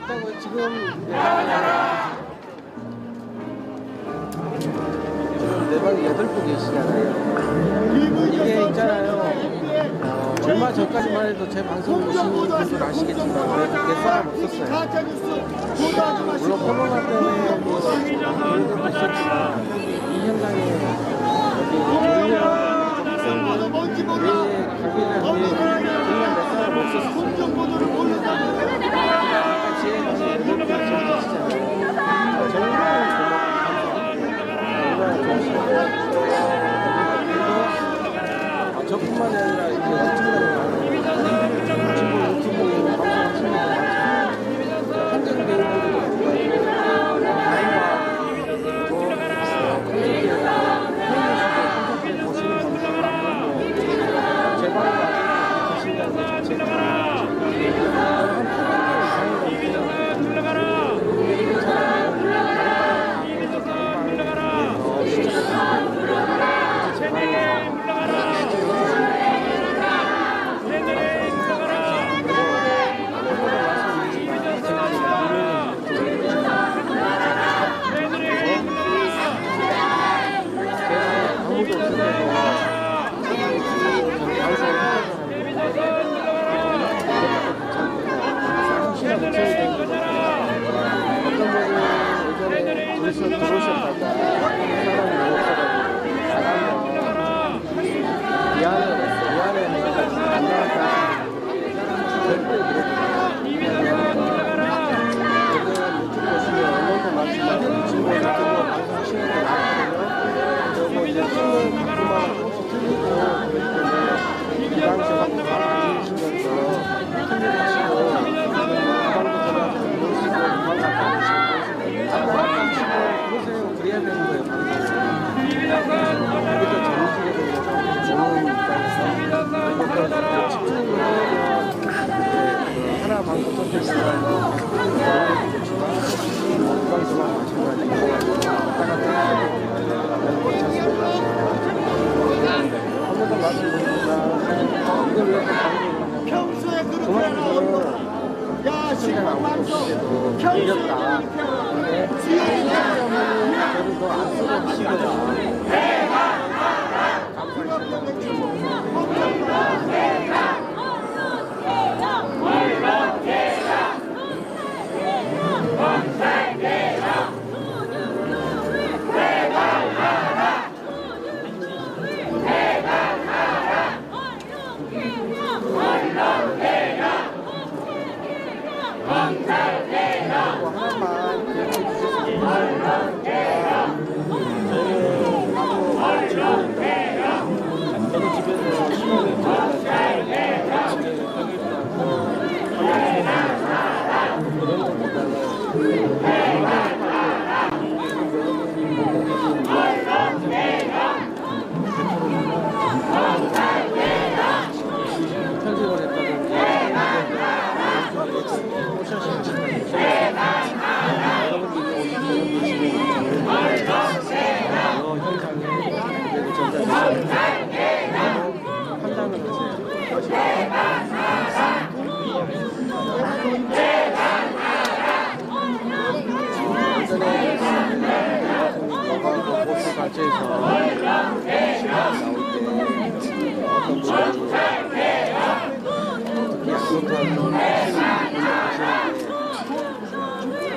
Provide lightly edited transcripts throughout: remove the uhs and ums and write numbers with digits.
없다고 지금 내 방에 8분 계시잖아요. 이게 있잖아요. 얼마 전까지만 해도 제 방송을 보시는 분들 아시겠지만 그렇게 사람 없었어요. 물론 코로나 때문에 뭐 그런 것도 있었지만 이 현장에 여기 왜 가게를 정말 몇 사람 없었어요. 저뿐만 아니라 이제 엄청나게 유튜브 방송하시는 분들 한정 배우들도 불구하고 다행과 콘서트 보시는 분들 제 방에 계신다는 것 자체가 들어오셨다가 사람이 없어가지고 미안해 안 나왔다 별도의 그랬거든요. 유튜브 보시면 언론도 많지만 이 친구가 유튜브 방송하시는 거 많거든요. 그리고 이제 찍는 각도마다 조금씩 틀리고 그렇기 때문에 이 당시에 막 바람 부으시면서 틀리시고 가방도 들어가서 보시고 가방 갖다 놓으시고 그러세요. 그래야 되는 거예요. 그래도 재밌게 되면 좋은 입장에서 집중을 하면 하나 방송 선택하는 좋지만 그 방송은 마찬가지고 왔다 갔다 하는 괜찮습니다. 한 번 더 말씀드립니다. 이걸 왜 평소에 그렇게 야, 시간 아무것도 없는데도 이겼다. 근데 시간점은 그래도 안 쓰고 치거다.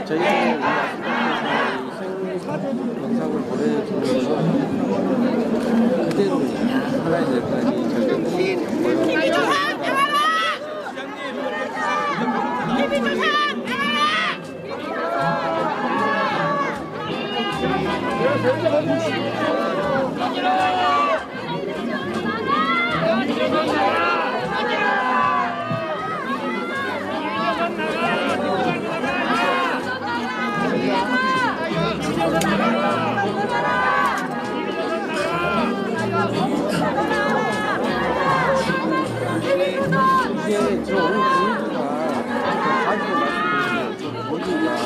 저희는 영상을 보내주면서 그대로 하나의 절까지 이게 저 오늘 분위기가 가지고 말씀드리면 분위기가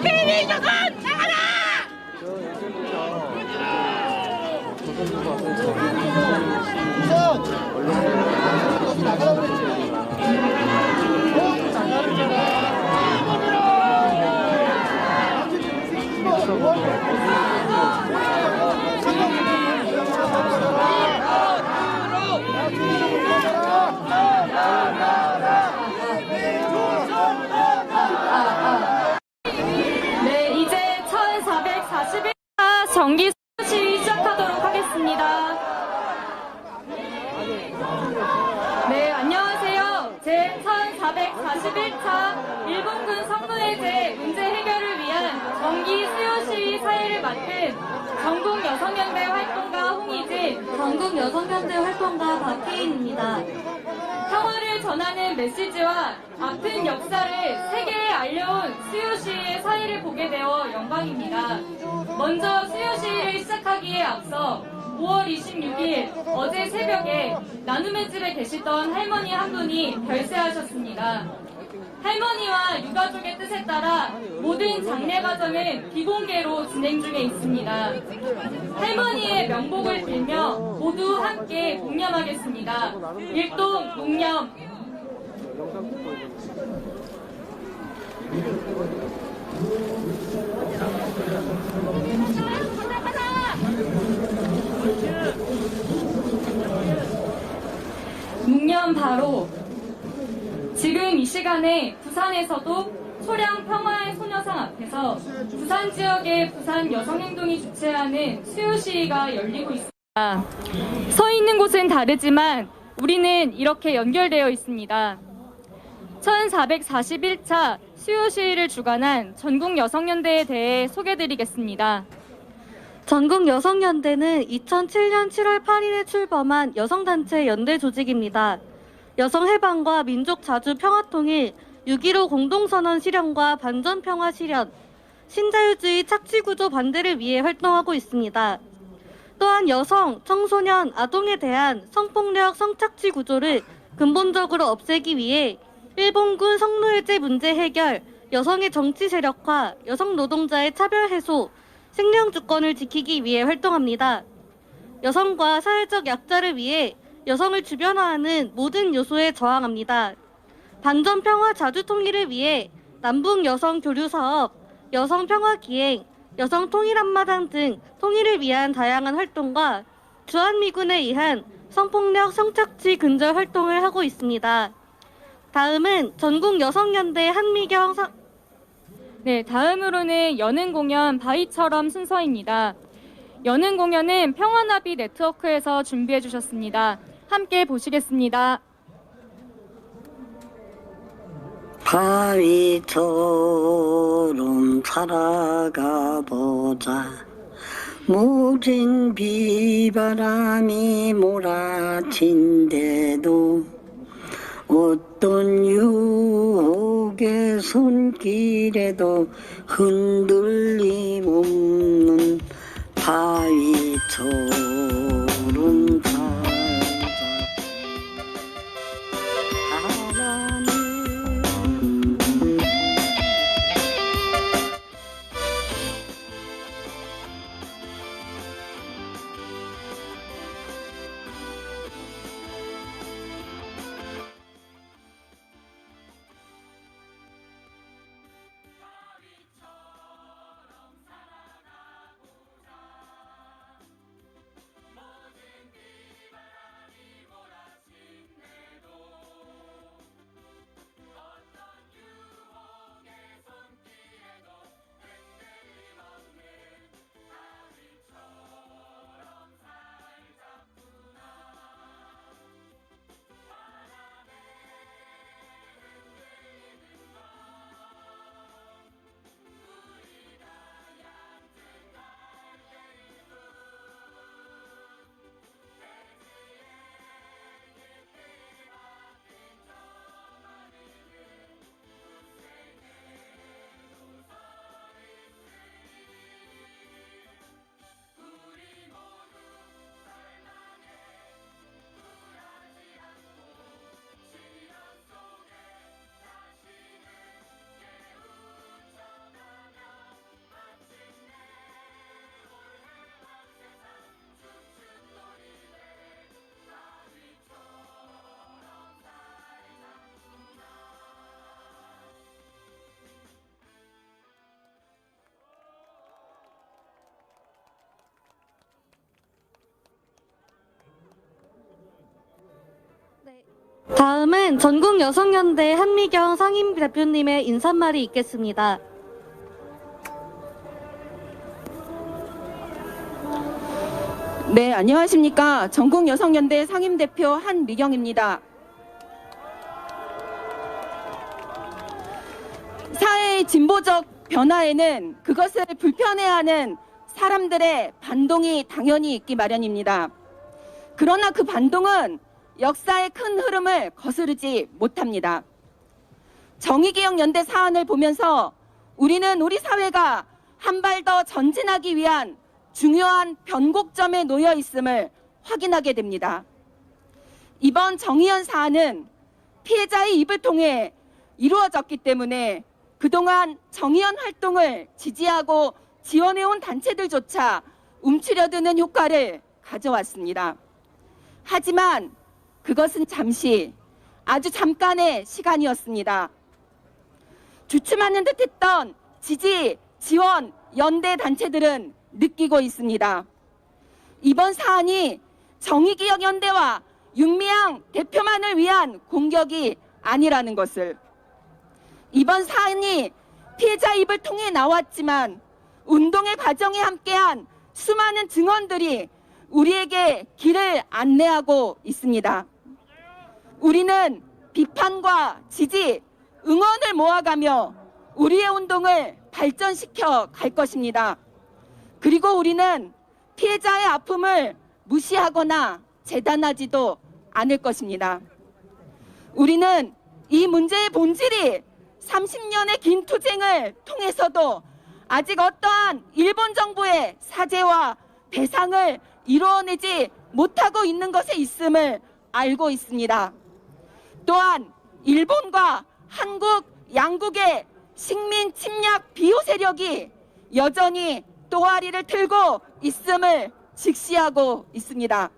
TV 조선 나가라! 저 예전부터 조선일보 앞에서 네, 이제 1441차 정기 수요시 시작하도록 하겠습니다. 네, 안녕하세요. 제 1441차 일본군 성노예제 문제 해결을 위한 정기 수요시 사회를 맡은 전국 여성연대 활동가 홍희진, 전국 여성연대 활동가 박혜인입니다. 평화를 전하는 메시지와 아픈 역사를 세계에 알려온 수요시의 사회를 보게 되어 영광입니다. 먼저 수요시를 시작하기에 앞서 5월 26일 어제 새벽에 나눔의 집에 계시던 할머니 한 분이 별세하셨습니다. 할머니와 유가족의 뜻에 따라 모든 장례 과정은 비공개로 진행 중에 있습니다. 할머니의 명복을 빌며 모두 함께 묵념하겠습니다. 일동 묵념. 묵념 바로. 지금 이 시간에 부산에서도 소량 평화의 소녀상 앞에서 부산 지역의 부산 여성행동이 주최하는 수요시위가 열리고 있습니다. 서 있는 곳은 다르지만 우리는 이렇게 연결되어 있습니다. 1441차 수요시위를 주관한 전국여성연대에 대해 소개드리겠습니다. 전국여성연대는 2007년 7월 8일에 출범한 여성단체 연대 조직입니다. 여성해방과 민족자주 평화통일, 6.15 공동선언 실현과 반전평화 실현, 신자유주의 착취구조 반대를 위해 활동하고 있습니다. 또한 여성, 청소년, 아동에 대한 성폭력, 성착취 구조를 근본적으로 없애기 위해 일본군 성노예제 문제 해결, 여성의 정치 세력화, 여성 노동자의 차별 해소, 생명주권을 지키기 위해 활동합니다. 여성과 사회적 약자를 위해 여성을 주변화하는 모든 요소에 저항합니다. 반전평화 자주통일을 위해 남북여성교류사업, 여성평화기행, 여성통일한마당 등 통일을 위한 다양한 활동과 주한미군에 의한 성폭력, 성착취 근절 활동을 하고 있습니다. 다음은 전국여성연대 한미경 네, 다음으로는 여는 공연 바위처럼 순서입니다. 여는 공연은 평화나비 네트워크에서 준비해 주셨습니다. 함께 보시겠습니다. 바위처럼 살아가 보자. 모진 비바람이 몰아친데도 어떤 유혹의 손길에도 흔들림 없는 바위처럼 살자. 다음은 전국여성연대 한미경 상임대표님의 인사말이 있겠습니다. 네, 안녕하십니까. 전국여성연대 상임대표 한미경입니다. 사회의 진보적 변화에는 그것을 불편해하는 사람들의 반동이 당연히 있기 마련입니다. 그러나 그 반동은 역사의 큰 흐름을 거스르지 못합니다. 정의기억연대 사안을 보면서 우리는 우리 사회가 한 발 더 전진하기 위한 중요한 변곡점에 놓여 있음을 확인하게 됩니다. 이번 정의연 사안은 피해자의 입을 통해 이루어졌기 때문에 그동안 정의연 활동을 지지하고 지원해온 단체들조차 움츠려드는 효과를 가져왔습니다. 하지만 그것은 잠시, 아주 잠깐의 시간이었습니다. 주춤하는 듯했던 지지, 지원, 연대 단체들은 느끼고 있습니다. 이번 사안이 정의기억연대와 윤미향 대표만을 위한 공격이 아니라는 것을, 이번 사안이 피해자 입을 통해 나왔지만 운동의 과정에 함께한 수많은 증언들이 우리에게 길을 안내하고 있습니다. 우리는 비판과 지지, 응원을 모아가며 우리의 운동을 발전시켜 갈 것입니다. 그리고 우리는 피해자의 아픔을 무시하거나 재단하지도 않을 것입니다. 우리는 이 문제의 본질이 30년의 긴 투쟁을 통해서도 아직 어떠한 일본 정부의 사죄와 배상을 이루어내지 못하고 있는 것에 있음을 알고 있습니다. 또한 일본과 한국 양국의 식민 침략 비호 세력이 여전히 또아리를 틀고 있음을 직시하고 있습니다.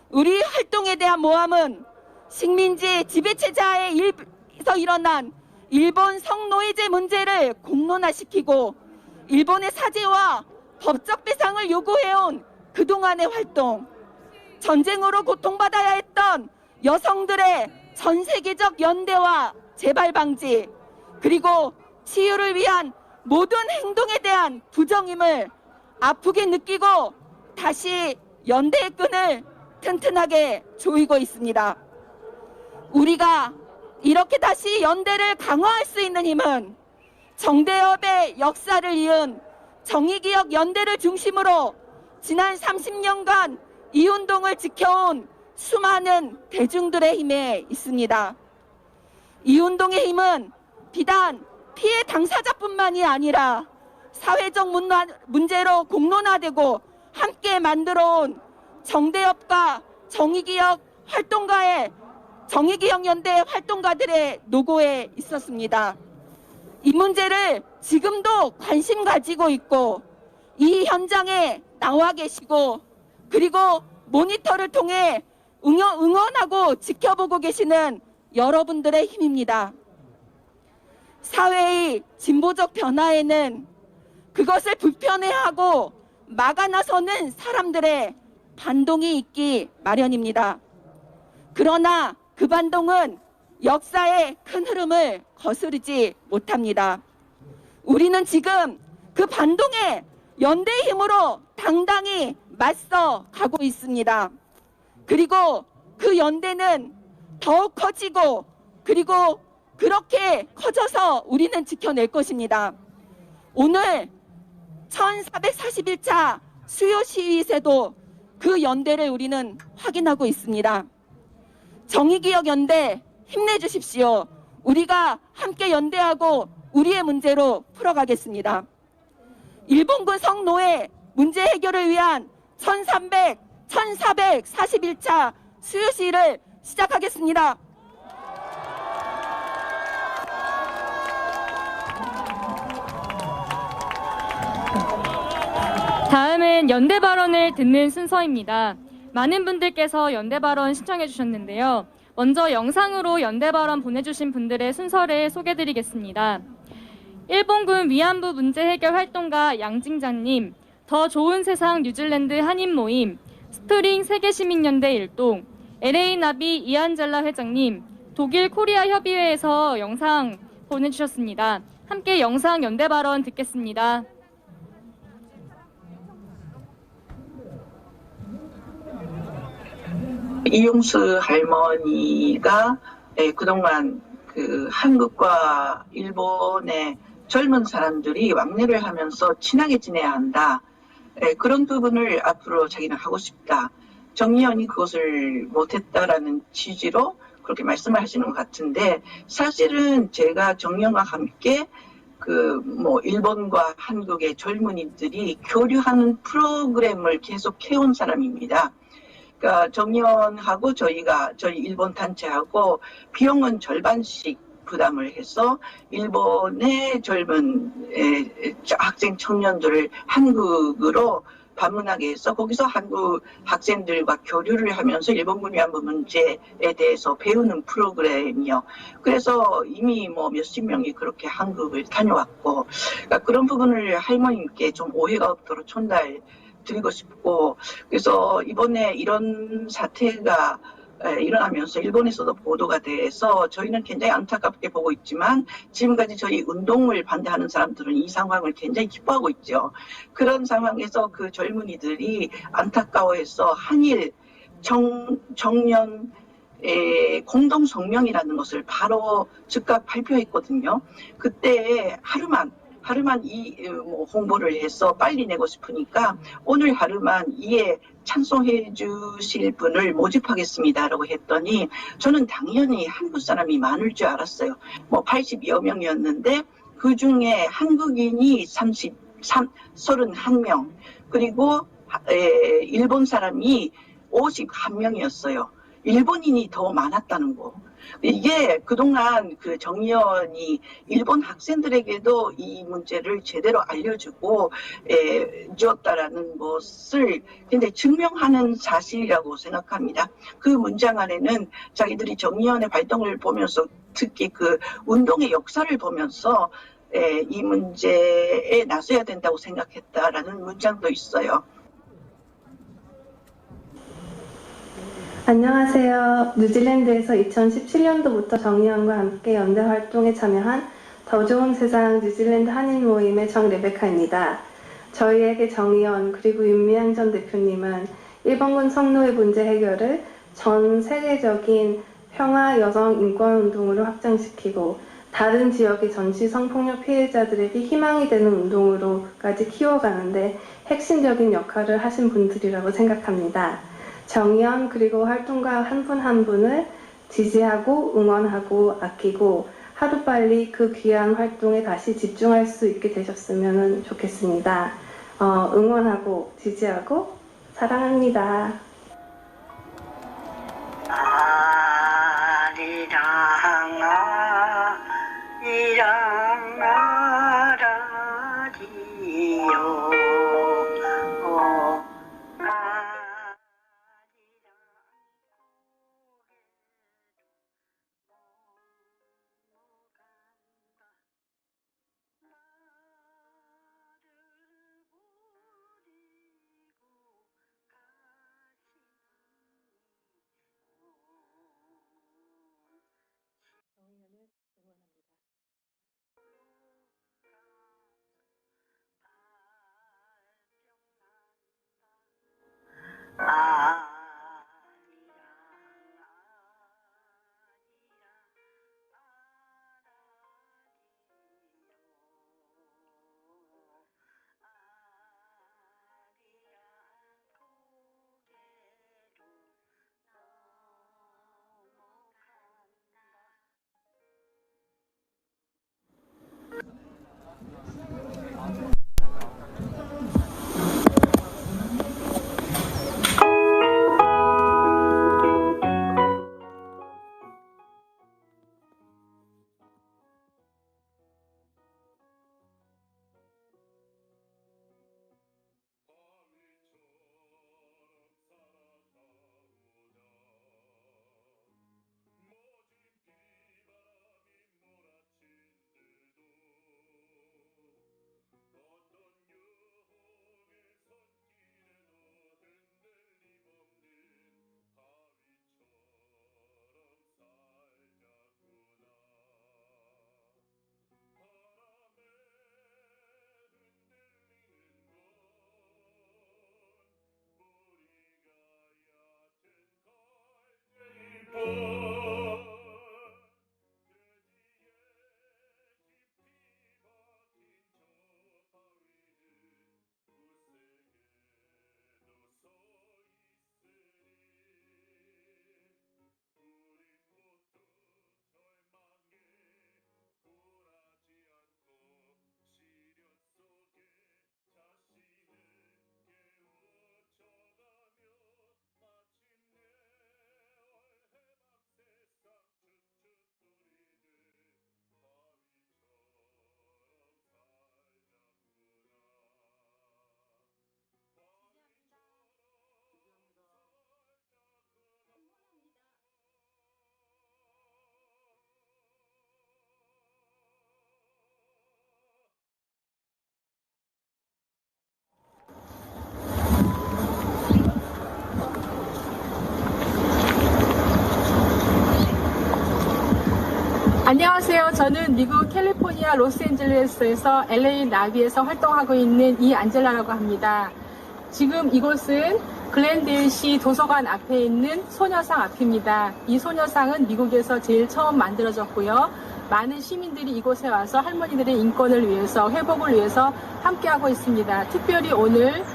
우리 활동에 대한 모함은 식민지 지배체제에서 일어난 일본 성노예제 문제를 공론화시키고 일본의 사죄와 법적 배상을 요구해온 그동안의 활동, 전쟁으로 고통받아야 했던 여성들의 전 세계적 연대와 재발 방지, 그리고 치유를 위한 모든 행동에 대한 부정임을 아프게 느끼고 다시 연대의 끈을 튼튼하게 조이고 있습니다. 우리가 이렇게 다시 연대를 강화할 수 있는 힘은 정대협의 역사를 이은 정의기억 연대를 중심으로 지난 30년간 이 운동을 지켜온 수많은 대중들의 힘에 있습니다. 이 운동의 힘은 비단 피해 당사자뿐만이 아니라 사회적 문제로 공론화되고 함께 만들어온 정대협과 정의기억 연대 활동가들의 노고에 있었습니다. 이 문제를 지금도 관심 가지고 있고 이 현장에 나와 계시고 그리고 모니터를 통해 응원하고 지켜보고 계시는 여러분들의 힘입니다. 사회의 진보적 변화에는 그것을 불편해하고 막아 나서는 사람들의 반동이 있기 마련입니다. 그러나 그 반동은 역사의 큰 흐름을 거스르지 못합니다. 우리는 지금 그 반동에 연대의 힘으로 당당히 맞서 가고 있습니다. 그리고 그 연대는 더욱 커지고 그리고 그렇게 커져서 우리는 지켜낼 것입니다. 오늘 1441차 수요 시위에서도 그 연대를 우리는 확인하고 있습니다. 정의기억연대 힘내주십시오. 우리가 함께 연대하고 우리의 문제로 풀어가겠습니다. 일본군 성노예 문제 해결을 위한 1441차 수요 시위를 시작하겠습니다. 다음은 연대 발언을 듣는 순서입니다. 많은 분들께서 연대 발언 신청해 주셨는데요. 먼저 영상으로 연대 발언 보내주신 분들의 순서를 소개드리겠습니다. 일본군 위안부 문제 해결 활동가 양징장님, 더 좋은 세상 뉴질랜드 한인 모임, 스프링 세계시민연대 일동, LA 나비 이안젤라 회장님, 독일 코리아 협의회에서 영상 보내주셨습니다. 함께 영상 연대 발언 듣겠습니다. 이용수 할머니가 그동안 그 한국과 일본의 젊은 사람들이 왕래를 하면서 친하게 지내야 한다. 그런 부분을 앞으로 자기는 하고 싶다. 정의연이 그것을 못했다라는 취지로 그렇게 말씀을 하시는 것 같은데, 사실은 제가 정의연과 함께 일본과 한국의 젊은이들이 교류하는 프로그램을 계속 해온 사람입니다. 그러니까 정의원하고 저희 일본 단체하고 비용은 절반씩 부담을 해서 일본의 젊은 학생 청년들을 한국으로 방문하게 해서 거기서 한국 학생들과 교류를 하면서 일본 위안부 문제에 대해서 배우는 프로그램이요. 그래서 이미 몇십 명이 그렇게 한국을 다녀왔고, 그러니까 그런 부분을 할머님께 좀 오해가 없도록 드리고 싶고, 그래서 이번에 이런 사태가 일어나면서 일본에서도 보도가 돼서 저희는 굉장히 안타깝게 보고 있지만, 지금까지 저희 운동을 반대하는 사람들은 이 상황을 굉장히 기뻐하고 있죠. 그런 상황에서 그 젊은이들이 안타까워해서 한일 정년 공동 성명이라는 것을 바로 즉각 발표했거든요. 그때 하루만 홍보를 해서 빨리 내고 싶으니까 오늘 하루만 이에 찬송해 주실 분을 모집하겠습니다라고 했더니, 저는 당연히 한국 사람이 많을 줄 알았어요. 80여 명이었는데 그 중에 한국인이 31명, 그리고 일본 사람이 51명이었어요. 일본인이 더 많았다는 거. 이게 그동안 그 정의연이 일본 학생들에게도 이 문제를 제대로 알려주고 주었다라는 것을 굉장히 증명하는 사실이라고 생각합니다. 그 문장 안에는 자기들이 정의연의 활동을 보면서, 특히 그 운동의 역사를 보면서 이 문제에 나서야 된다고 생각했다라는 문장도 있어요. 안녕하세요. 뉴질랜드에서 2017년도부터 정의연과 함께 연대 활동에 참여한 더 좋은 세상 뉴질랜드 한인 모임의 정레베카입니다. 저희에게 정의연 그리고 윤미향 전 대표님은 일본군 성노예 문제 해결을 전 세계적인 평화 여성 인권 운동으로 확장시키고 다른 지역의 전시 성폭력 피해자들에게 희망이 되는 운동으로까지 키워가는데 핵심적인 역할을 하신 분들이라고 생각합니다. 정의연 그리고 활동가 한 분 한 분을 지지하고 응원하고 아끼고 하루빨리 그 귀한 활동에 다시 집중할 수 있게 되셨으면 좋겠습니다. 응원하고 지지하고 사랑합니다. 안녕하세요. 저는 미국 캘리포니아 로스앤젤레스에서 LA 나비에서 활동하고 있는 이안젤라라고 합니다. 지금 이곳은 글렌데일시 도서관 앞에 있는 소녀상 앞입니다. 이 소녀상은 미국에서 제일 처음 만들어졌고요. 많은 시민들이 이곳에 와서 할머니들의 인권을 위해서, 회복을 위해서 함께하고 있습니다. 특별히 오늘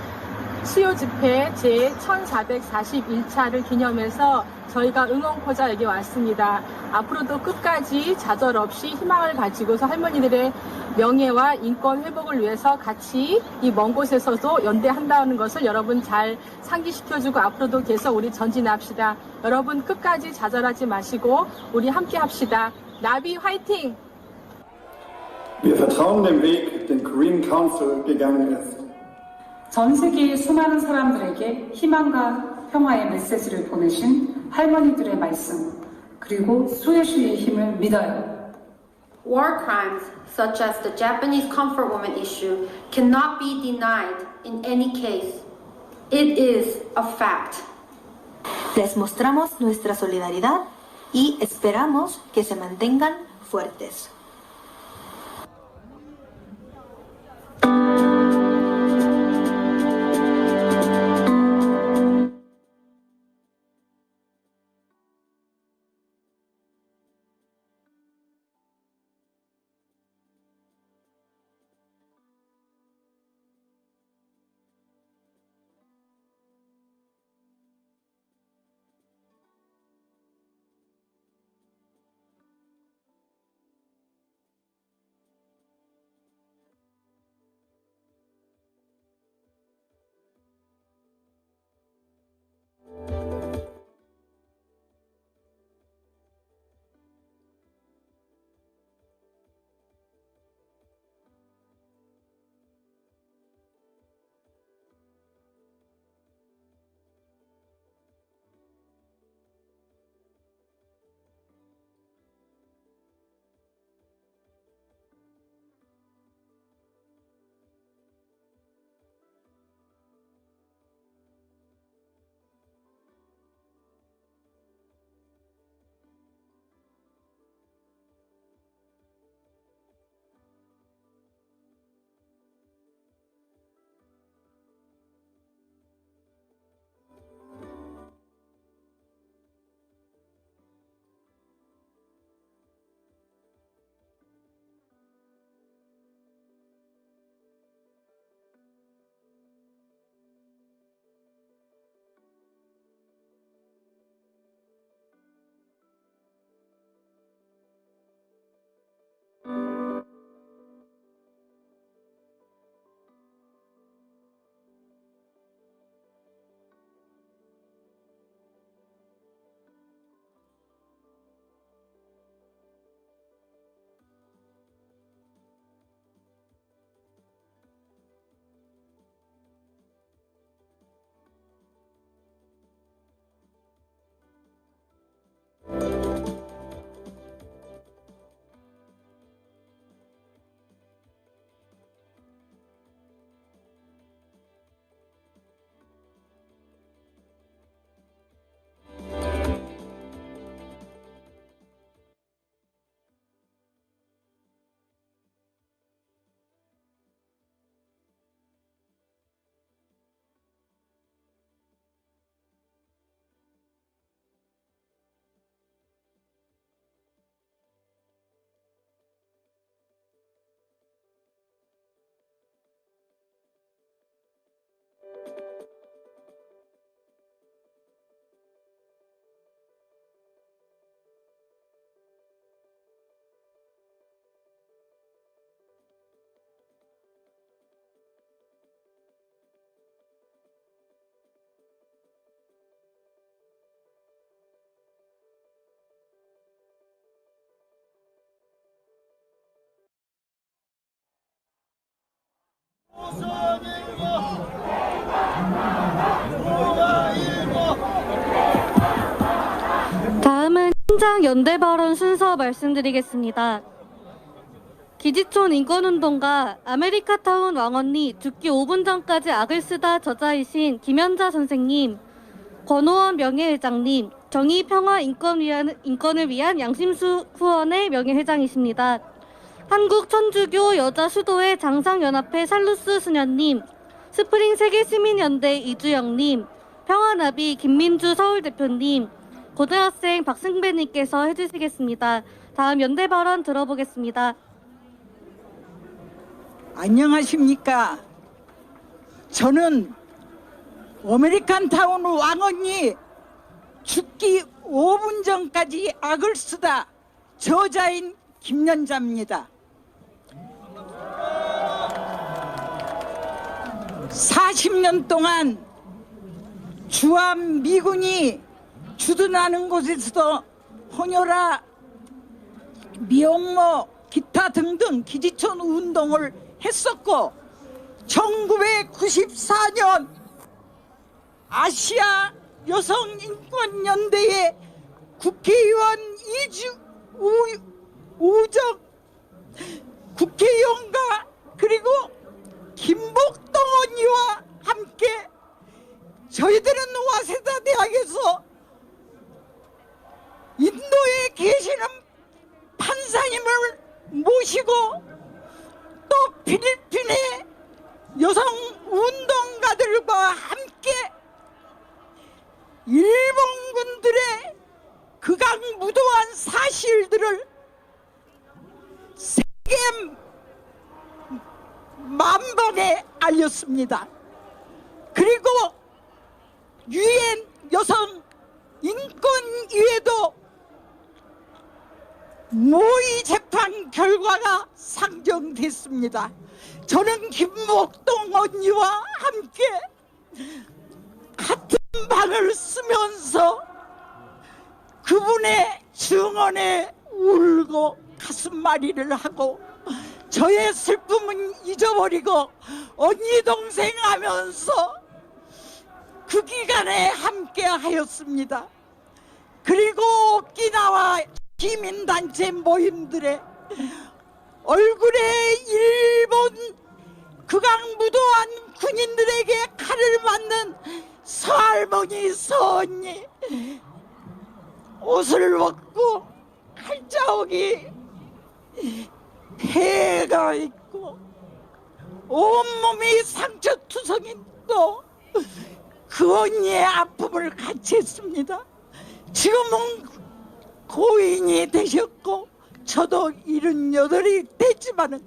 수요 집회 제1441차를 기념해서 저희가 응원코자 여기 왔습니다. 앞으로도 끝까지 좌절 없이 희망을 가지고서 할머니들의 명예와 인권 회복을 위해서 같이 이 먼 곳에서도 연대한다는 것을 여러분 잘 상기시켜주고 앞으로도 계속 우리 전진합시다. 여러분 끝까지 좌절하지 마시고 우리 함께 합시다. 나비 화이팅! Wir vertrauen dem Weg, den Korean Council gegangen ist. 전 세계의 수많은 사람들에게 희망과 평화의 메시지를 보내신 할머니들의 말씀, 그리고 수요시의 힘을 믿어요. War crimes, such as the Japanese comfort woman issue, cannot be denied in any case. It is a fact. Les mostramos nuestra solidaridad y esperamos que se mantengan fuertes. 다음은 현장 연대 발언 순서 말씀드리겠습니다. 기지촌 인권운동가 아메리카타운 왕언니 죽기 5분 전까지 악을 쓰다 저자이신 김현자 선생님, 권오원 명예회장님, 정의, 평화, 인권을 위한 양심수 후원의 명예회장이십니다. 한국 천주교 여자 수도회 장상연합회 살루스 수녀님, 스프링 세계시민연대 이주영님, 평화나비 김민주 서울대표님, 고등학생 박승배님께서 해주시겠습니다. 다음 연대 발언 들어보겠습니다. 안녕하십니까. 저는 아메리칸 타운 왕언니 죽기 5분 전까지 악을 쓰다 저자인 김연자입니다. 40년 동안 주한 미군이 주둔하는 곳에서도 홍요라, 미용모, 기타 등등 기지촌 운동을 했었고 1994년 아시아 여성인권연대의 국회의원 우정 국회의원과 그리고 김복동 언니와 함께 저희들은 와세다 대학에서 인도에 계시는 판사님을 모시고 또 필리핀의 여성 운동가들과 함께 일본군들의 극악무도한 사실들을 세계 만방에 알렸습니다. 그리고 유엔 여성 인권위에도 모의 재판 결과가 상정됐습니다. 저는 김복동 언니와 함께 같은 방을 쓰면서 그분의 증언에 울고 가슴앓이를 하고 저의 슬픔은 잊어버리고 언니 동생 하면서 그 기간에 함께 하였습니다. 그리고 오키나와 시민단체 모임들의 얼굴에 일본 극악무도한 군인들에게 칼을 맞는 서할머니 서언니 옷을 벗고 칼자국이 해가 있고 온몸이 상처투성인 또 그 언니의 아픔을 같이 했습니다. 지금은 고인이 되셨고 저도 78이 됐지만은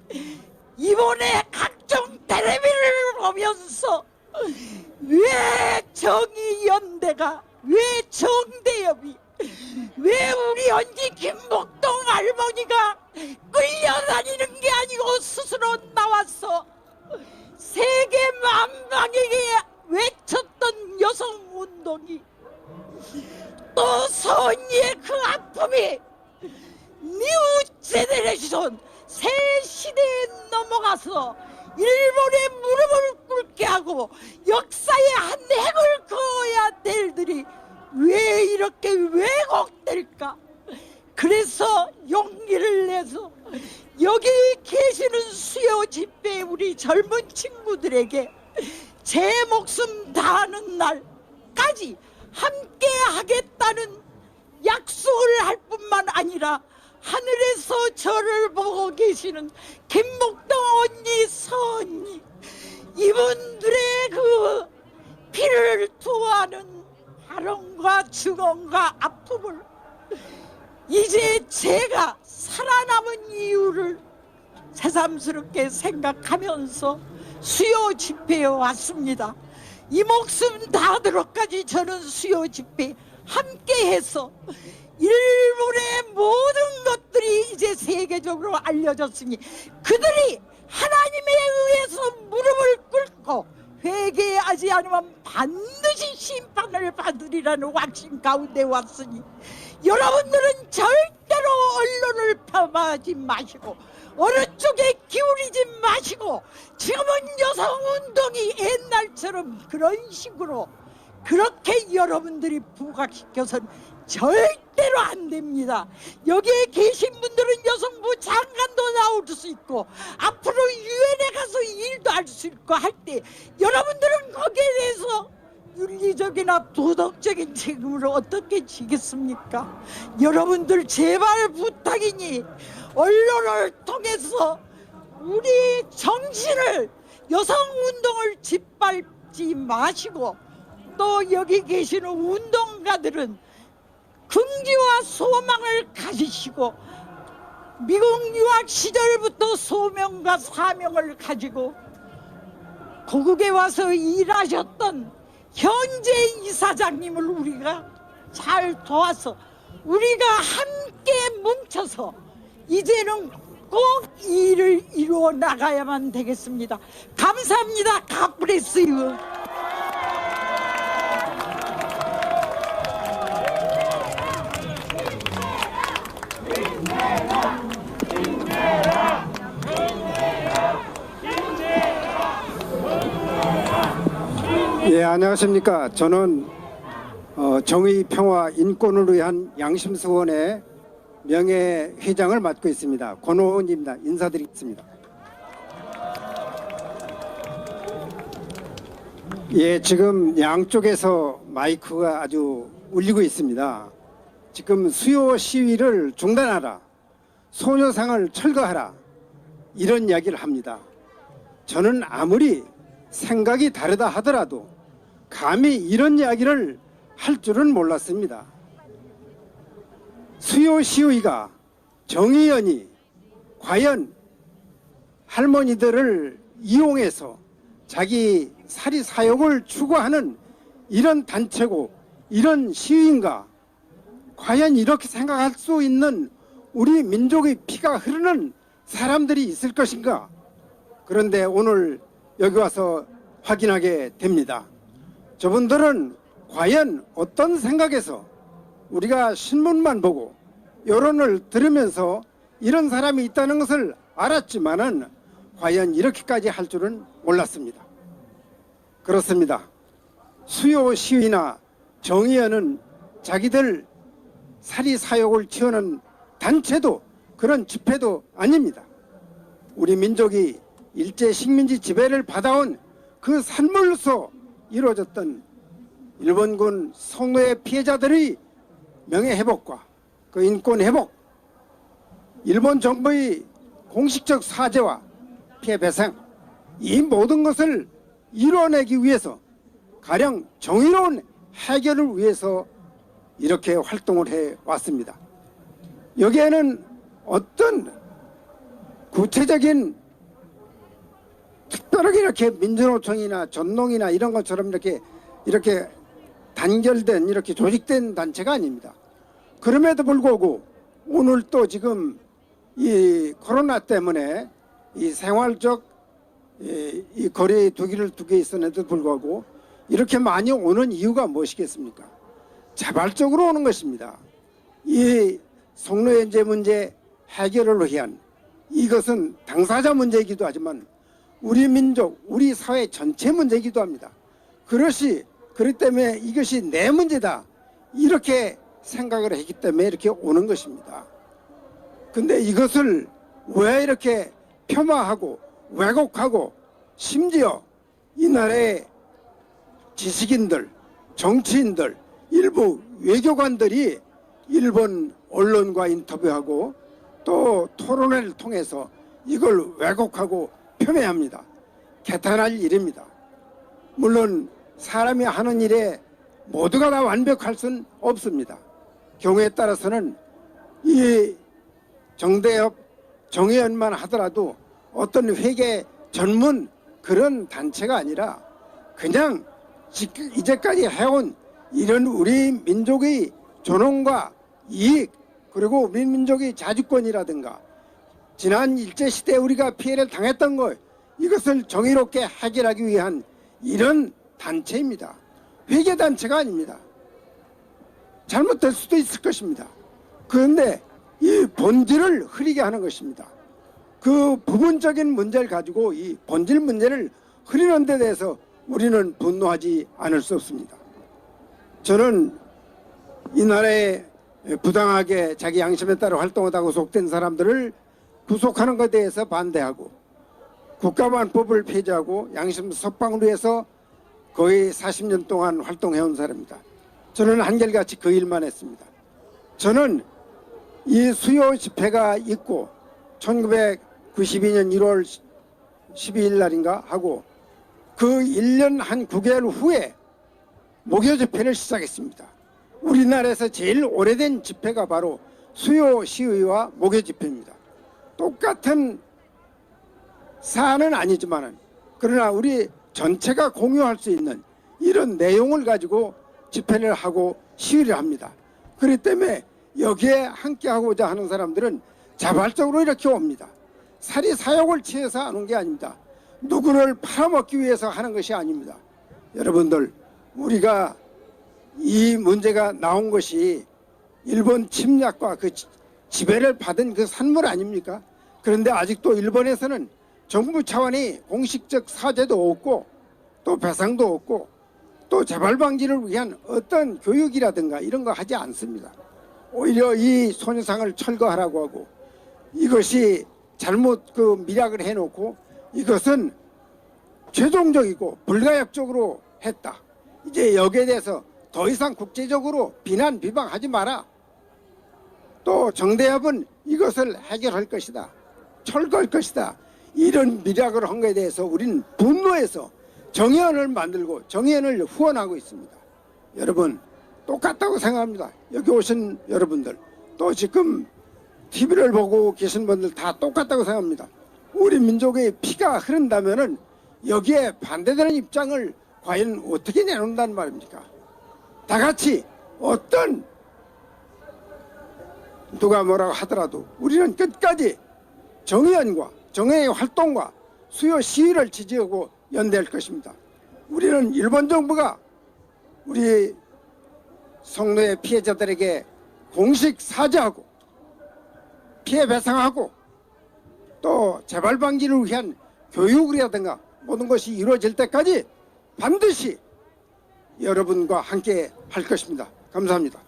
이번에 각종 텔레비를 보면서 왜 정의연대가 왜 정대협이 왜 우리 언니 김복동 할머니가 끌려다니는 게 아니고 스스로 나와서 세계 만방에게 외쳤던 여성운동이 또 서언니의 그 아픔이 뉴 제네레이션 새 시대에 넘어가서 일본의 무릎을 꿇게 하고 역사의 한 획을 그어야 될 일들이 왜 이렇게 왜곡될까? 그래서 용기를 내서 여기 계시는 수요 집회 우리 젊은 친구들에게 제 목숨 다하는 날까지 함께 하겠다는 약속을 할 뿐만 아니라 하늘에서 저를 보고 계시는 김복동 언니, 서언니 이분들의 그 피를 토하는 아름과 죽음과 아픔을 이제 제가 살아남은 이유를 새삼스럽게 생각하면서 수요 집회에 왔습니다. 이 목숨 다하도록까지 저는 수요 집회 함께해서 일본의 모든 것들이 이제 세계적으로 알려졌으니 그들이 하나님에 의해서 무릎을 꿇고 회개하지 않으면 반드시 심판을 받으리라는 확신 가운데 왔으니 여러분들은 절대로 언론을 폄하하지 마시고 어느 쪽에 기울이지 마시고 지금은 여성운동이 옛날처럼 그런 식으로 그렇게 여러분들이 부각시켜서는 절대로 안 됩니다. 여기에 계신 분들은 여성부 장관도 나올 수 있고 앞으로 유엔에 가서 일도 할 수 있고 할 때 여러분들은 거기에 대해서 윤리적이나 도덕적인 책임을 어떻게 지겠습니까? 여러분들 제발 부탁이니 언론을 통해서 우리 정신을, 여성운동을 짓밟지 마시고, 또 여기 계시는 운동가들은 긍지와 소망을 가지시고 미국 유학 시절부터 소명과 사명을 가지고 고국에 와서 일하셨던 현재 이사장님을 우리가 잘 도와서 우리가 함께 뭉쳐서 이제는 꼭 이 일을 이루어 나가야만 되겠습니다. 감사합니다. God bless you. 예, 안녕하십니까. 저는 정의, 평화, 인권을 위한 양심수원의 명예회장을 맡고 있습니다. 권호원입니다. 인사드리겠습니다. 예, 지금 양쪽에서 마이크가 아주 울리고 있습니다. 지금 수요 시위를 중단하라, 소녀상을 철거하라, 이런 이야기를 합니다. 저는 아무리 생각이 다르다 하더라도 감히 이런 이야기를 할 줄은 몰랐습니다. 수요 시위가 정의연이 과연 할머니들을 이용해서 자기 사리 사욕을 추구하는 이런 단체고 이런 시위인가? 과연 이렇게 생각할 수 있는 우리 민족의 피가 흐르는 사람들이 있을 것인가? 그런데 오늘 여기 와서 확인하게 됩니다. 저분들은 과연 어떤 생각에서 우리가 신문만 보고 여론을 들으면서 이런 사람이 있다는 것을 알았지만은 과연 이렇게까지 할 줄은 몰랐습니다. 그렇습니다. 수요 시위나 정의연은 자기들 사리 사욕을 치우는 단체도 그런 집회도 아닙니다. 우리 민족이 일제 식민지 지배를 받아온 그 산물로서 이루어졌던 일본군 성노예 피해자들의 명예회복과 그 인권회복, 일본 정부의 공식적 사죄와 피해 배상, 이 모든 것을 이뤄내기 위해서 가령 정의로운 해결을 위해서 이렇게 활동을 해왔습니다. 여기에는 어떤 구체적인 특별하게 이렇게 민주노총이나 전농이나 이런 것처럼 이렇게 단결된, 이렇게 조직된 단체가 아닙니다. 그럼에도 불구하고 오늘 또 지금 이 코로나 때문에 이 생활적 이 거리 두기를 두게 있었는데도 불구하고 이렇게 많이 오는 이유가 무엇이겠습니까? 자발적으로 오는 것입니다. 이 성노예제 문제 해결을 위한, 이것은 당사자 문제이기도 하지만 우리 민족, 우리 사회 전체 문제이기도 합니다. 그렇기 때문에 이것이 내 문제다, 이렇게 생각을 했기 때문에 이렇게 오는 것입니다. 근데 이것을 왜 이렇게 폄하하고 왜곡하고 심지어 이 나라의 지식인들, 정치인들, 일부 외교관들이 일본 언론과 인터뷰하고 또 토론회를 통해서 이걸 왜곡하고 폄훼합니다. 개탄할 일입니다. 물론 사람이 하는 일에 모두가 다 완벽할 수는 없습니다. 경우에 따라서는 이 정대협, 정의연만 하더라도 어떤 회계 전문 그런 단체가 아니라 그냥 이제까지 해온 이런 우리 민족의 존엄과 이익, 그리고 우리 민족의 자주권이라든가 지난 일제시대에 우리가 피해를 당했던 것, 이것을 정의롭게 해결하기 위한 이런 단체입니다. 회계단체가 아닙니다. 잘못될 수도 있을 것입니다. 그런데 이 본질을 흐리게 하는 것입니다. 그 부분적인 문제를 가지고 이 본질 문제를 흐리는 데 대해서 우리는 분노하지 않을 수 없습니다. 저는 이 나라에 부당하게 자기 양심에 따라 활동하다가 구속된 사람들을 구속하는 것에 대해서 반대하고 국가보안법을 폐지하고 양심 석방을 위해서 거의 40년 동안 활동해온 사람입니다. 저는 한결같이 그 일만 했습니다. 저는 이 수요 집회가 있고 1992년 1월 12일 날인가 하고 그 1년 한 9개월 후에 목요 집회를 시작했습니다. 우리나라에서 제일 오래된 집회가 바로 수요 시위와 목요 집회입니다. 똑같은 사안은 아니지만은 그러나 우리 전체가 공유할 수 있는 이런 내용을 가지고 집회를 하고 시위를 합니다. 그렇기 때문에 여기에 함께 하고자 하는 사람들은 자발적으로 이렇게 옵니다. 사리 사욕을 취해서 하는 게 아닙니다. 누구를 팔아먹기 위해서 하는 것이 아닙니다. 여러분들, 우리가 이 문제가 나온 것이 일본 침략과 그 지배를 받은 그 산물 아닙니까? 그런데 아직도 일본에서는 정부 차원의 공식적 사죄도 없고 또 배상도 없고 또 재발 방지를 위한 어떤 교육이라든가 이런 거 하지 않습니다. 오히려 이 손해상을 철거하라고 하고 이것이 잘못 그 미락을 해놓고 이것은 최종적이고 불가역적으로 했다. 이제 여기에 대해서 더 이상 국제적으로 비난 비방하지 마라. 또 정대협은 이것을 해결할 것이다. 철거할 것이다. 이런 미락을 한 것에 대해서 우리는 분노해서 정의원을 만들고 정의원을 후원하고 있습니다. 여러분 똑같다고 생각합니다. 여기 오신 여러분들 또 지금 TV를 보고 계신 분들 다 똑같다고 생각합니다. 우리 민족의 피가 흐른다면은 여기에 반대되는 입장을 과연 어떻게 내놓는다는 말입니까? 다 같이 어떤 누가 뭐라고 하더라도 우리는 끝까지 정의원과 정의의 활동과 수요 시위를 지지하고 연대할 것입니다. 우리는 일본 정부가 우리 성노예 피해자들에게 공식 사죄하고 피해 배상하고 또 재발 방지를 위한 교육이라든가 모든 것이 이루어질 때까지 반드시 여러분과 함께 할 것입니다. 감사합니다.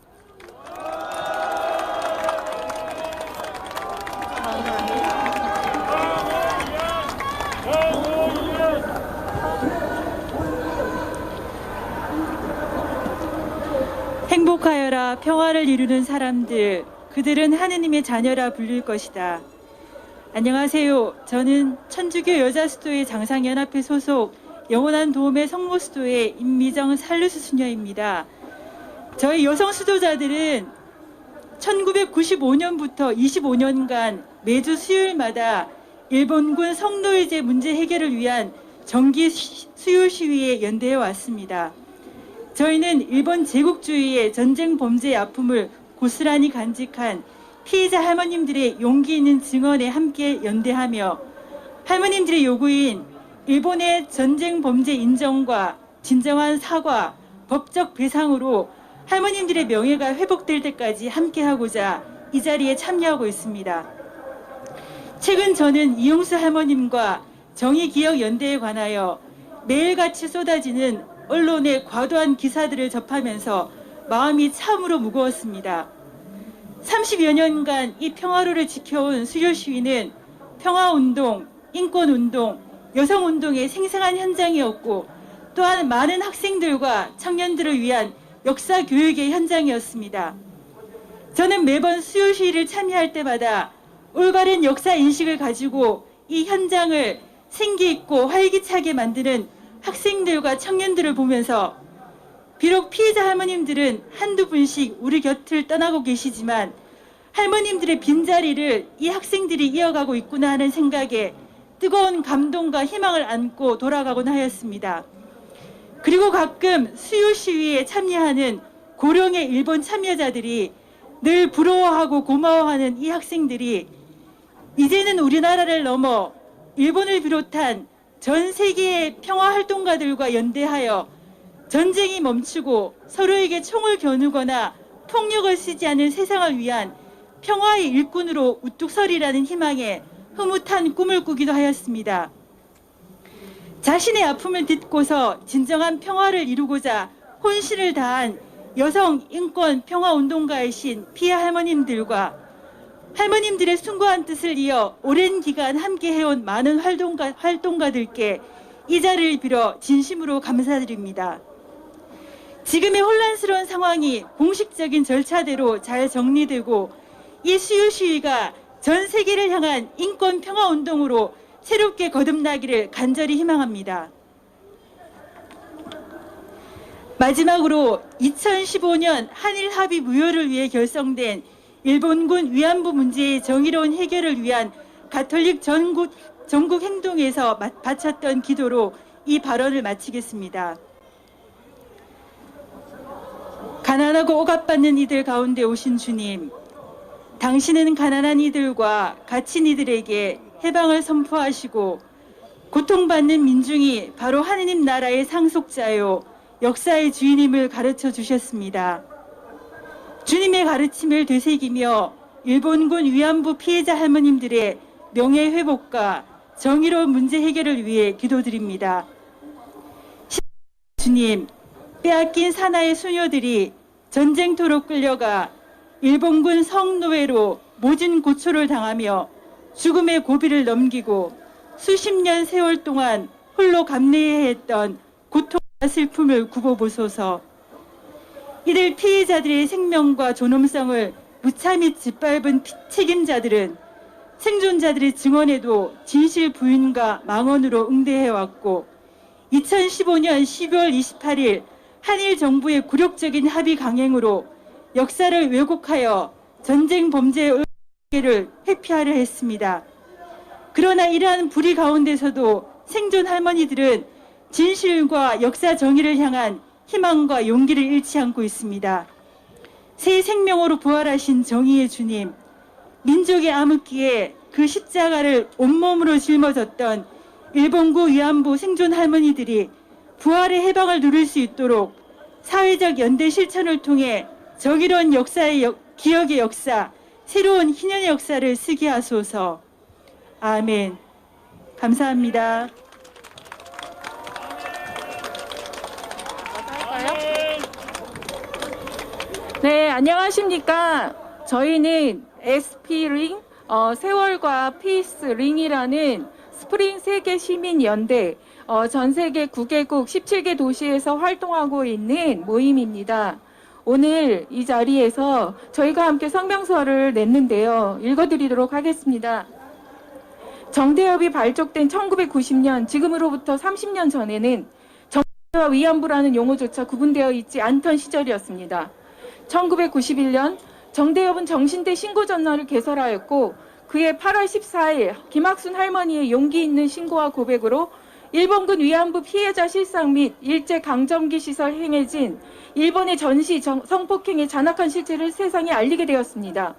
행복하여라. 평화를 이루는 사람들, 그들은 하느님의 자녀라 불릴 것이다. 안녕하세요. 저는 천주교 여자수도회 장상연합회 소속 영원한 도움의 성모수도회 임미정 살루스 수녀입니다. 저희 여성 수도자들은 1995년부터 25년간 매주 수요일마다 일본군 성노예제 문제 해결을 위한 정기 수요 시위에 연대해 왔습니다. 저희는 일본 제국주의의 전쟁 범죄의 아픔을 고스란히 간직한 피해자 할머님들의 용기 있는 증언에 함께 연대하며 할머님들의 요구인 일본의 전쟁 범죄 인정과 진정한 사과, 법적 배상으로 할머님들의 명예가 회복될 때까지 함께하고자 이 자리에 참여하고 있습니다. 최근 저는 이용수 할머님과 정의기억연대에 관하여 매일같이 쏟아지는 언론의 과도한 기사들을 접하면서 마음이 참으로 무거웠습니다. 30여 년간 이 평화로를 지켜온 수요 시위는 평화운동, 인권운동, 여성운동의 생생한 현장이었고 또한 많은 학생들과 청년들을 위한 역사 교육의 현장이었습니다. 저는 매번 수요 시위를 참여할 때마다 올바른 역사 인식을 가지고 이 현장을 생기있고 활기차게 만드는 학생들과 청년들을 보면서 비록 피해자 할머님들은 한두 분씩 우리 곁을 떠나고 계시지만 할머님들의 빈자리를 이 학생들이 이어가고 있구나 하는 생각에 뜨거운 감동과 희망을 안고 돌아가곤 하였습니다. 그리고 가끔 수요 시위에 참여하는 고령의 일본 참여자들이 늘 부러워하고 고마워하는 이 학생들이 이제는 우리나라를 넘어 일본을 비롯한 전 세계의 평화활동가들과 연대하여 전쟁이 멈추고 서로에게 총을 겨누거나 폭력을 쓰지 않는 세상을 위한 평화의 일꾼으로 우뚝 서리라는 희망에 흐뭇한 꿈을 꾸기도 하였습니다. 자신의 아픔을 딛고서 진정한 평화를 이루고자 혼신을 다한 여성 인권 평화운동가이신 피해 할머님들과 할머님들의 숭고한 뜻을 이어 오랜 기간 함께 해온 많은 활동가들께 이 자리를 빌어 진심으로 감사드립니다. 지금의 혼란스러운 상황이 공식적인 절차대로 잘 정리되고 이 수요 시위가 전 세계를 향한 인권 평화 운동으로 새롭게 거듭나기를 간절히 희망합니다. 마지막으로 2015년 한일 합의 무효를 위해 결성된 일본군 위안부 문제의 정의로운 해결을 위한 가톨릭 전국 행동에서 바쳤던 기도로 이 발언을 마치겠습니다. 가난하고 억압받는 이들 가운데 오신 주님, 당신은 가난한 이들과 갇힌 이들에게 해방을 선포하시고 고통받는 민중이 바로 하느님 나라의 상속자요 역사의 주인임을 가르쳐 주셨습니다. 주님의 가르침을 되새기며 일본군 위안부 피해자 할머님들의 명예회복과 정의로운 문제 해결을 위해 기도드립니다. 주님, 빼앗긴 사나이 수녀들이 전쟁터로 끌려가 일본군 성노예로 모진 고초를 당하며 죽음의 고비를 넘기고 수십 년 세월 동안 홀로 감내해야 했던 고통과 슬픔을 굽어보소서. 이들 피해자들의 생명과 존엄성을 무참히 짓밟은 책임자들은 생존자들의 증언에도 진실 부인과 망언으로 응대해왔고 2015년 12월 28일 한일 정부의 굴욕적인 합의 강행으로 역사를 왜곡하여 전쟁 범죄의 의를 회피하려 했습니다. 그러나 이러한 불의 가운데서도 생존 할머니들은 진실과 역사 정의를 향한 희망과 용기를 잃지 않고 있습니다. 새 생명으로 부활하신 정의의 주님, 민족의 암흑기에 그 십자가를 온몸으로 짊어졌던 일본군 위안부 생존 할머니들이 부활의 해방을 누릴 수 있도록 사회적 연대 실천을 통해 정의로운 역사의 기억의 역사, 새로운 희년의 역사를 쓰게 하소서. 아멘. 감사합니다. 네, 안녕하십니까. 저희는 SP링, 세월과 피스링이라는 스프링 세계 시민연대, 전 세계 9개국 17개 도시에서 활동하고 있는 모임입니다. 오늘 이 자리에서 저희가 함께 성명서를 냈는데요. 읽어드리도록 하겠습니다. 정대협이 발족된 1990년, 지금으로부터 30년 전에는 정대와 위안부라는 용어조차 구분되어 있지 않던 시절이었습니다. 1991년 정대협은 정신대 신고전널을 개설하였고 그해 8월 14일 김학순 할머니의 용기 있는 신고와 고백으로 일본군 위안부 피해자 실상 및 일제 강점기 시설 행해진 일본의 전시 성폭행의 잔악한 실체를 세상에 알리게 되었습니다.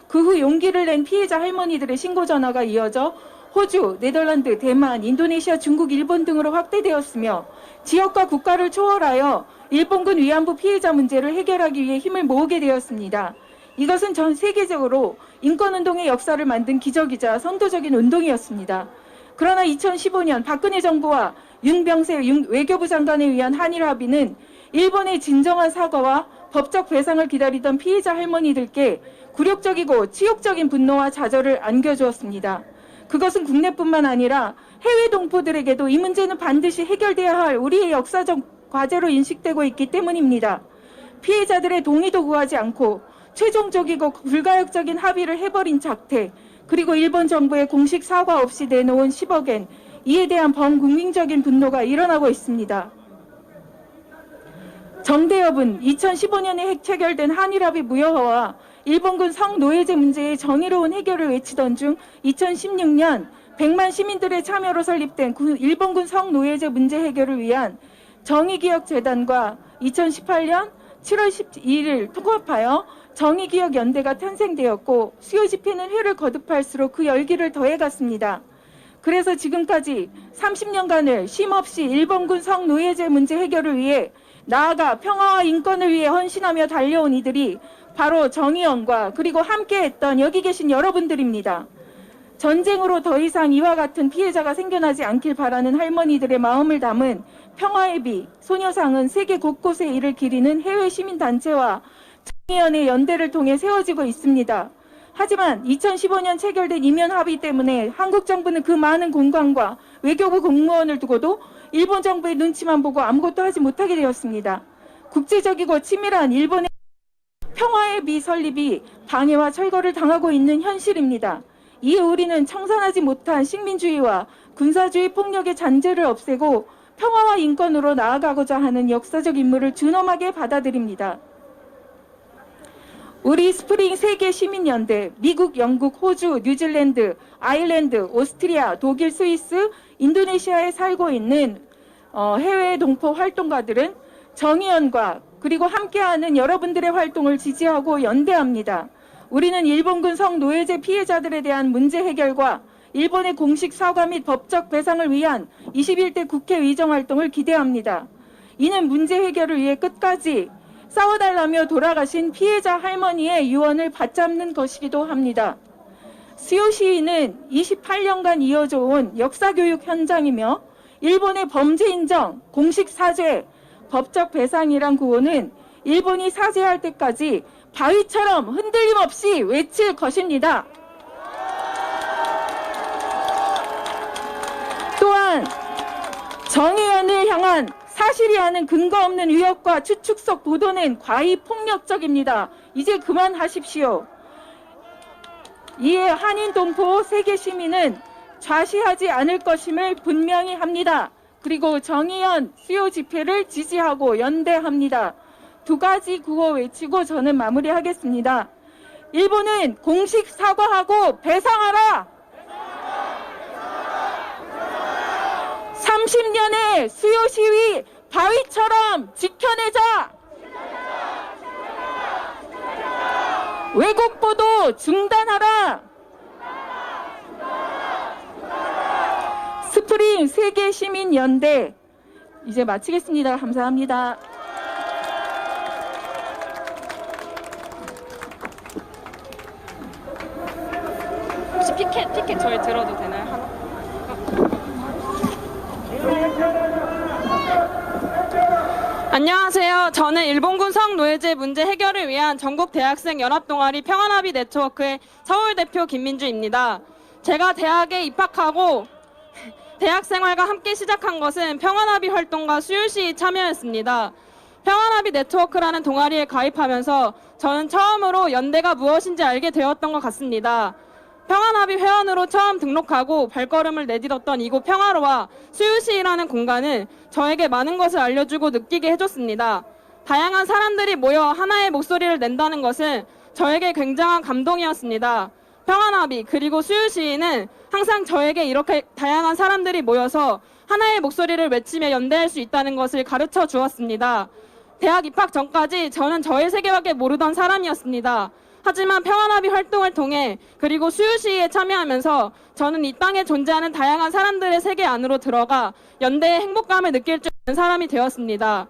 그 후 용기를 낸 피해자 할머니들의 신고 전화가 이어져 호주, 네덜란드, 대만, 인도네시아, 중국, 일본 등으로 확대되었으며 지역과 국가를 초월하여 일본군 위안부 피해자 문제를 해결하기 위해 힘을 모으게 되었습니다. 이것은 전 세계적으로 인권운동의 역사를 만든 기적이자 선도적인 운동이었습니다. 그러나 2015년 박근혜 정부와 윤병세 외교부 장관에 의한 한일 합의는 일본의 진정한 사과와 법적 배상을 기다리던 피해자 할머니들께 굴욕적이고 치욕적인 분노와 좌절을 안겨주었습니다. 그것은 국내뿐만 아니라 해외 동포들에게도 이 문제는 반드시 해결돼야 할 우리의 역사적 과제로 인식되고 있기 때문입니다. 피해자들의 동의도 구하지 않고 최종적이고 불가역적인 합의를 해버린 작태, 그리고 일본 정부의 공식 사과 없이 내놓은 10억엔, 이에 대한 범국민적인 분노가 일어나고 있습니다. 정대협은 2015년에 체결된 한일합의 무효화와 일본군 성노예제 문제의 정의로운 해결을 외치던 중 2016년 100만 시민들의 참여로 설립된 일본군 성노예제 문제 해결을 위한 정의기억재단과 2018년 7월 12일 통합하여 정의기억연대가 탄생되었고 수요 집회는 회를 거듭할수록 그 열기를 더해갔습니다. 그래서 지금까지 30년간을 쉼없이 일본군 성노예제 문제 해결을 위해 나아가 평화와 인권을 위해 헌신하며 달려온 이들이 바로 정의원과 그리고 함께했던 여기 계신 여러분들입니다. 전쟁으로 더 이상 이와 같은 피해자가 생겨나지 않길 바라는 할머니들의 마음을 담은 평화의 비, 소녀상은 세계 곳곳에 이를 기리는 해외 시민단체와 정의연의 연대를 통해 세워지고 있습니다. 하지만 2015년 체결된 이면 합의 때문에 한국 정부는 그 많은 공간과 외교부 공무원을 두고도 일본 정부의 눈치만 보고 아무것도 하지 못하게 되었습니다. 국제적이고 치밀한 일본의 평화의 비 설립이 방해와 철거를 당하고 있는 현실입니다. 이에 우리는 청산하지 못한 식민주의와 군사주의 폭력의 잔재를 없애고 평화와 인권으로 나아가고자 하는 역사적 임무를 준엄하게 받아들입니다. 우리 스프링 세계 시민연대, 미국, 영국, 호주, 뉴질랜드, 아일랜드, 오스트리아, 독일, 스위스, 인도네시아에 살고 있는 해외 동포 활동가들은 정의연과 그리고 함께하는 여러분들의 활동을 지지하고 연대합니다. 우리는 일본군 성노예제 피해자들에 대한 문제 해결과 일본의 공식 사과 및 법적 배상을 위한 21대 국회 의정 활동을 기대합니다. 이는 문제 해결을 위해 끝까지 싸워달라며 돌아가신 피해자 할머니의 유언을 받잡는 것이기도 합니다. 수요 시위는 28년간 이어져 온 역사교육 현장이며 일본의 범죄 인정, 공식 사죄, 법적 배상이란 구호는 일본이 사죄할 때까지 바위처럼 흔들림 없이 외칠 것입니다. 또한 정의연을 향한 사실이 아닌 근거 없는 위협과 추측성 보도는 과히 폭력적입니다. 이제 그만하십시오. 이에 한인 동포 세계 시민은 좌시하지 않을 것임을 분명히 합니다. 그리고 정의연 수요 집회를 지지하고 연대합니다. 두 가지 구호 외치고 저는 마무리하겠습니다. 일본은 공식 사과하고 배상하라! 30년의 수요 시위 바위처럼 지켜내자! 왜곡 보도 중단하라! 스프링 세계 시민 연대 이제 마치겠습니다. 감사합니다. 혹시 피켓 저희 들어도 되나요? 하나? 안녕하세요. 저는 일본군 성노예제 문제 해결을 위한 전국 대학생 연합동아리 평화나비 네트워크의 서울 대표 김민주입니다. 제가 대학에 입학하고 대학 생활과 함께 시작한 것은 평화나비 활동과 수요시위 참여였습니다. 평화나비 네트워크라는 동아리에 가입하면서 저는 처음으로 연대가 무엇인지 알게 되었던 것 같습니다. 평화나비 회원으로 처음 등록하고 발걸음을 내딛었던 이곳 평화로와 수요시위라는 공간은 저에게 많은 것을 알려주고 느끼게 해줬습니다. 다양한 사람들이 모여 하나의 목소리를 낸다는 것은 저에게 굉장한 감동이었습니다. 평화나비 그리고 수요시위는 항상 저에게 이렇게 다양한 사람들이 모여서 하나의 목소리를 외치며 연대할 수 있다는 것을 가르쳐 주었습니다. 대학 입학 전까지 저는 저의 세계밖에 모르던 사람이었습니다. 하지만 평화나비 활동을 통해 그리고 수요시위에 참여하면서 저는 이 땅에 존재하는 다양한 사람들의 세계 안으로 들어가 연대의 행복감을 느낄 수 있는 사람이 되었습니다.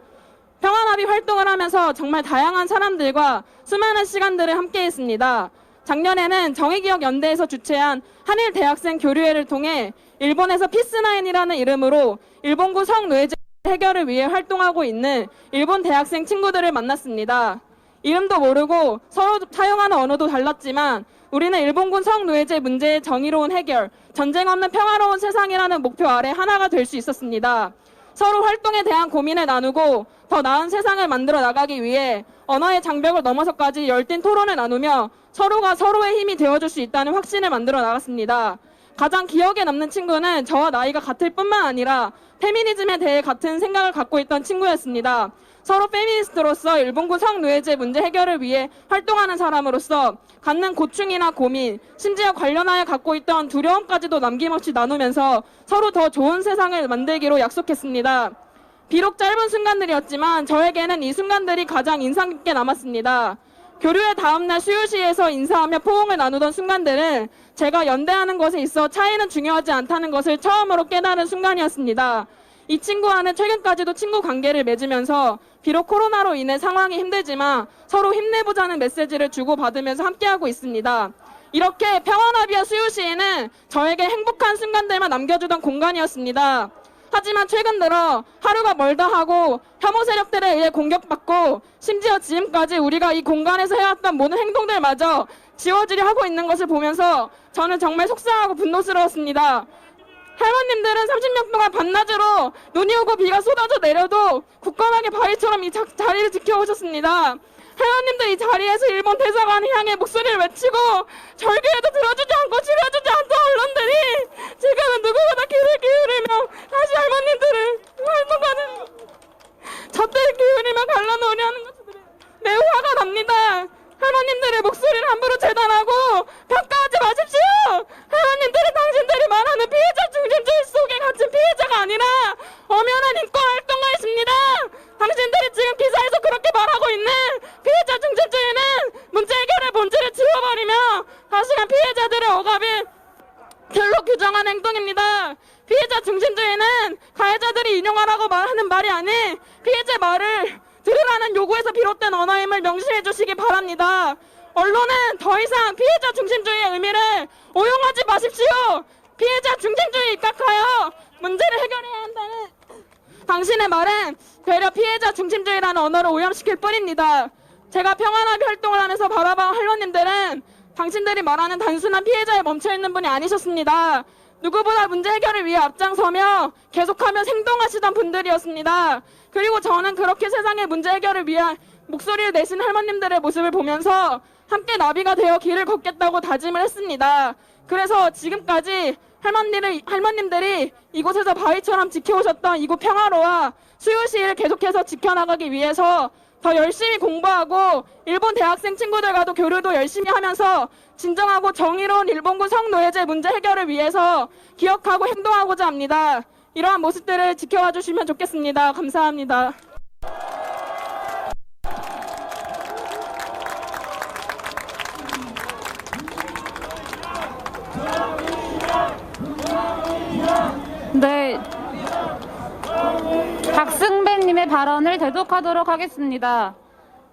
평화나비 활동을 하면서 정말 다양한 사람들과 수많은 시간들을 함께했습니다. 작년에는 정의기억연대에서 주최한 한일 대학생 교류회를 통해 일본에서 피스나인이라는 이름으로 일본군 성노예제 해결을 위해 활동하고 있는 일본 대학생 친구들을 만났습니다. 이름도 모르고 서로 사용하는 언어도 달랐지만 우리는 일본군 성노예제 문제의 정의로운 해결, 전쟁 없는 평화로운 세상이라는 목표 아래 하나가 될 수 있었습니다. 서로 활동에 대한 고민을 나누고 더 나은 세상을 만들어 나가기 위해 언어의 장벽을 넘어서까지 열띤 토론을 나누며 서로가 서로의 힘이 되어줄 수 있다는 확신을 만들어 나갔습니다. 가장 기억에 남는 친구는 저와 나이가 같을 뿐만 아니라 페미니즘에 대해 같은 생각을 갖고 있던 친구였습니다. 서로 페미니스트로서 일본군 성노예제 문제 해결을 위해 활동하는 사람으로서 갖는 고충이나 고민, 심지어 관련하여 갖고 있던 두려움까지도 남김없이 나누면서 서로 더 좋은 세상을 만들기로 약속했습니다. 비록 짧은 순간들이었지만 저에게는 이 순간들이 가장 인상 깊게 남았습니다. 교류의 다음날 수요시에서 인사하며 포옹을 나누던 순간들은 제가 연대하는 것에 있어 차이는 중요하지 않다는 것을 처음으로 깨달은 순간이었습니다. 이 친구와는 최근까지도 친구 관계를 맺으면서 비록 코로나로 인해 상황이 힘들지만 서로 힘내보자는 메시지를 주고받으면서 함께하고 있습니다. 이렇게 평화나비와 수요시에는 저에게 행복한 순간들만 남겨주던 공간이었습니다. 하지만 최근 들어 하루가 멀다 하고 혐오 세력들에 의해 공격받고 심지어 지금까지 우리가 이 공간에서 해왔던 모든 행동들마저 지워지려 하고 있는 것을 보면서 저는 정말 속상하고 분노스러웠습니다. 할머님들은 30년 동안 반나절로 눈이 오고 비가 쏟아져 내려도 굳건하게 바위처럼 이 자리를 지켜오셨습니다. 할머님들 이 자리에서 일본 대사관을 향해 목소리를 외치고 절규에도 들어주지 않고 치료해주지 않던 언론들이 지금은 누구보다 귀를 기울이며 다시 할머님들을 활동하는 잣대를 기울이며 갈라놓으려는 것들이 매우 화가 납니다. 할머님들의 목소리를 함부로 재단하고 평가하지 마십시오. 할머님들은 당신들이 말하는 피해자 중심주의 속에 갇힌 피해자가 아니라 엄연한 인권 활동가이십니다. 당신들이 지금 기사에서 그렇게 말하고 있는 피해자 중심주의는 문제 해결의 본질을 지워버리며 다시금 피해자들의 억압을 결로 규정한 행동입니다. 피해자 중심주의는 가해자들이 인용하라고 말하는 말이 아닌 피해자 말을 들으라는 요구에서 비롯된 언어임을 명심해 주시기 바랍니다. 언론은 더 이상 피해자 중심주의의 의미를 오용하지 마십시오. 피해자 중심주의에 입각하여 문제를 해결해야 한다는 당신의 말은 되려 피해자 중심주의라는 언어를 오염시킬 뿐입니다. 제가 평안하게 활동을 하면서 바라본 할머님들은 당신들이 말하는 단순한 피해자에 멈춰있는 분이 아니셨습니다. 누구보다 문제 해결을 위해 앞장서며 계속하며 행동하시던 분들이었습니다. 그리고 저는 그렇게 세상의 문제 해결을 위한 목소리를 내신 할머님들의 모습을 보면서 함께 나비가 되어 길을 걷겠다고 다짐을 했습니다. 그래서 지금까지 할머님들이 이곳에서 바위처럼 지켜오셨던 이곳 평화로와 수요시를 계속해서 지켜나가기 위해서 더 열심히 공부하고 일본 대학생 친구들과도 교류도 열심히 하면서 진정하고 정의로운 일본군 성노예제 문제 해결을 위해서 기억하고 행동하고자 합니다. 이러한 모습들을 지켜와 주시면 좋겠습니다. 감사합니다. 네, 박승배님의 발언을 대독하도록 하겠습니다.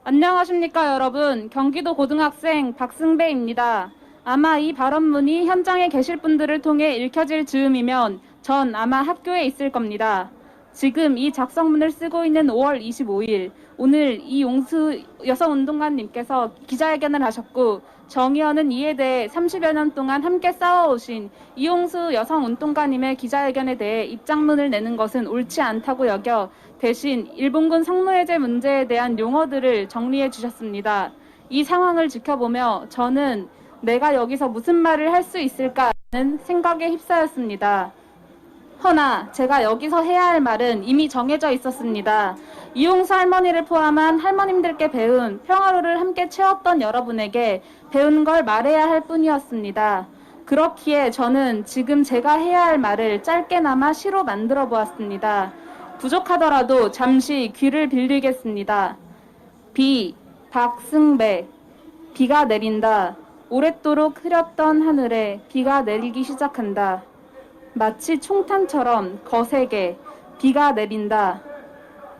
안녕하십니까 여러분. 경기도 고등학생 박승배입니다. 아마 이 발언문이 현장에 계실 분들을 통해 읽혀질 즈음이면 전 아마 학교에 있을 겁니다. 지금 이 작성문을 쓰고 있는 5월 25일 오늘 이용수 여성운동가님께서 기자회견을 하셨고 정의연은 이에 대해 30여 년 동안 함께 싸워오신 이용수 여성운동가님의 기자회견에 대해 입장문을 내는 것은 옳지 않다고 여겨 대신 일본군 성노예제 문제에 대한 용어들을 정리해 주셨습니다. 이 상황을 지켜보며 저는 내가 여기서 무슨 말을 할 수 있을까라는 생각에 휩싸였습니다. 허나 제가 여기서 해야 할 말은 이미 정해져 있었습니다. 이용수 할머니를 포함한 할머님들께 배운 평화로를 함께 채웠던 여러분에게 배운 걸 말해야 할 뿐이었습니다. 그렇기에 저는 지금 제가 해야 할 말을 짧게나마 시로 만들어 보았습니다. 부족하더라도 잠시 귀를 빌리겠습니다. 박승배. 비가 내린다. 오랫도록 흐렸던 하늘에 비가 내리기 시작한다. 마치 총탄처럼 거세게 비가 내린다.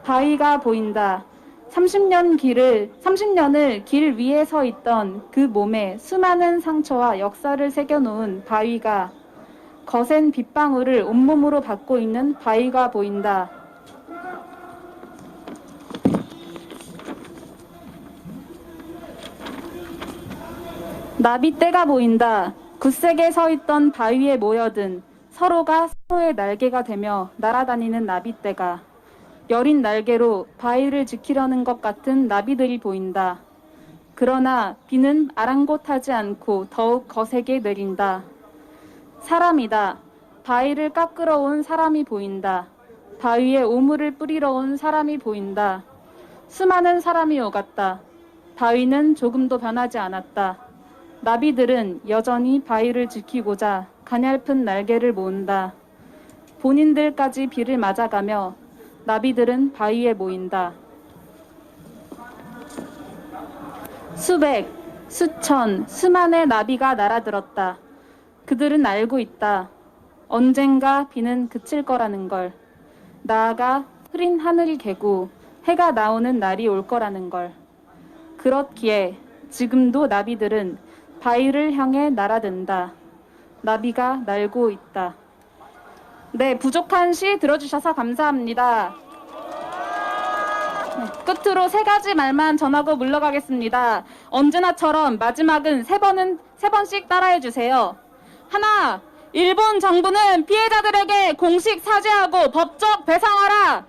바위가 보인다. 30년을 길 위에 서 있던 그 몸에 수많은 상처와 역사를 새겨놓은 바위가 거센 빗방울을 온몸으로 받고 있는 바위가 보인다. 나비떼가 보인다. 굳세게 서 있던 바위에 모여든 서로가 서로의 날개가 되며 날아다니는 나비떼가 여린 날개로 바위를 지키려는 것 같은 나비들이 보인다. 그러나 비는 아랑곳하지 않고 더욱 거세게 내린다. 사람이다. 바위를 깎으러 온 사람이 보인다. 바위에 오물을 뿌리러 온 사람이 보인다. 수많은 사람이 오갔다. 바위는 조금도 변하지 않았다. 나비들은 여전히 바위를 지키고자 가냘픈 날개를 모은다. 본인들까지 비를 맞아가며 나비들은 바위에 모인다. 수백, 수천, 수만의 나비가 날아들었다. 그들은 알고 있다. 언젠가 비는 그칠 거라는 걸. 나아가 흐린 하늘이 개고 해가 나오는 날이 올 거라는 걸. 그렇기에 지금도 나비들은 바위를 향해 날아든다. 나비가 날고 있다. 네, 부족한 시 들어주셔서 감사합니다. 네, 끝으로 세 가지 말만 전하고 물러가겠습니다. 언제나처럼 마지막은 세 번씩 따라해 주세요. 하나, 일본 정부는 피해자들에게 공식 사죄하고 법적 배상하라.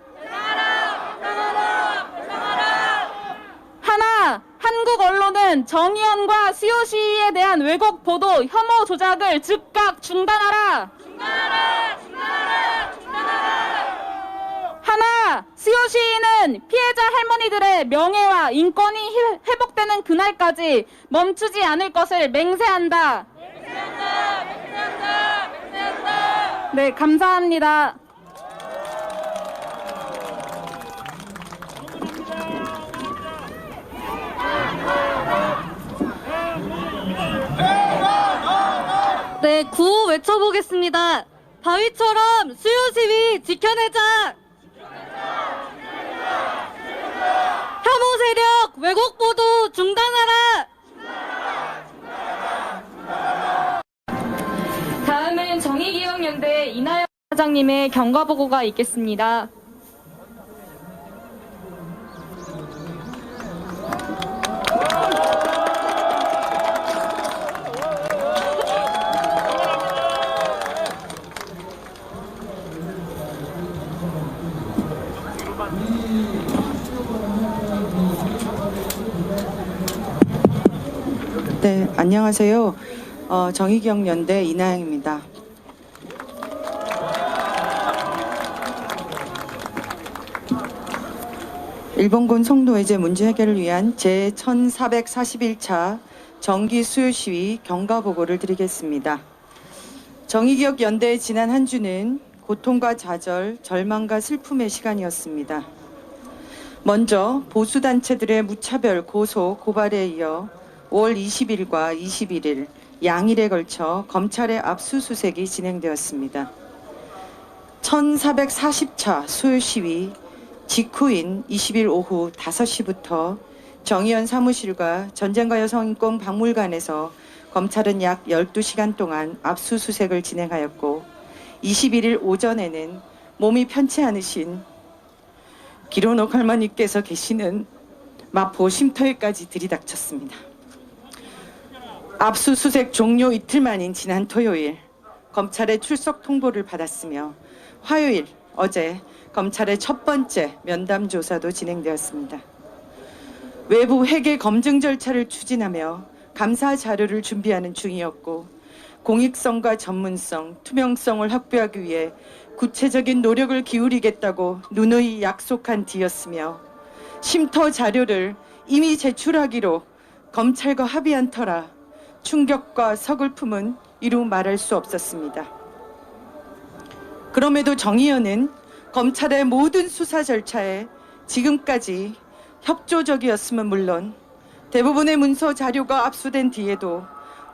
하나, 한국 언론은 정의연과 수요 시위에 대한 왜곡 보도, 혐오 조작을 즉각 중단하라. 하나, 수요 시위는 피해자 할머니들의 명예와 인권이 회복되는 그날까지 멈추지 않을 것을 맹세한다. 네, 감사합니다. 네, 구호 외쳐보겠습니다. 바위처럼 수요 시위 지켜내자! 혐오 세력 왜곡 보도 중단하라! 다음은 정의기억연대 이나영 사장님의 경과보고가 있겠습니다. 네, 안녕하세요. 정의기억연대 이나영입니다. 일본군 성노예제 문제 해결을 위한 제1441차 정기 수요 시위 경과보고를 드리겠습니다. 정의기억연대의 지난 한 주는 고통과 좌절, 절망과 슬픔의 시간이었습니다. 먼저 보수단체들의 무차별 고소, 고발에 이어 5월 20일과 21일 양일에 걸쳐 검찰의 압수수색이 진행되었습니다. 1440차 수요 시위 직후인 20일 오후 5시부터 정의연 사무실과 전쟁과 여성인권 박물관에서 검찰은 약 12시간 동안 압수수색을 진행하였고 21일 오전에는 몸이 편치 않으신 기론옥 할머니께서 계시는 마포 쉼터에까지 들이닥쳤습니다. 압수수색 종료 이틀 만인 지난 토요일 검찰의 출석 통보를 받았으며 화요일 어제 검찰의 첫 번째 면담 조사도 진행되었습니다. 외부 회계 검증 절차를 추진하며 감사 자료를 준비하는 중이었고 공익성과 전문성, 투명성을 확보하기 위해 구체적인 노력을 기울이겠다고 누누이 약속한 뒤였으며 쉼터 자료를 이미 제출하기로 검찰과 합의한 터라 충격과 서글픔은 이루 말할 수 없었습니다. 그럼에도 정의연은 검찰의 모든 수사 절차에 지금까지 협조적이었음은 물론 대부분의 문서 자료가 압수된 뒤에도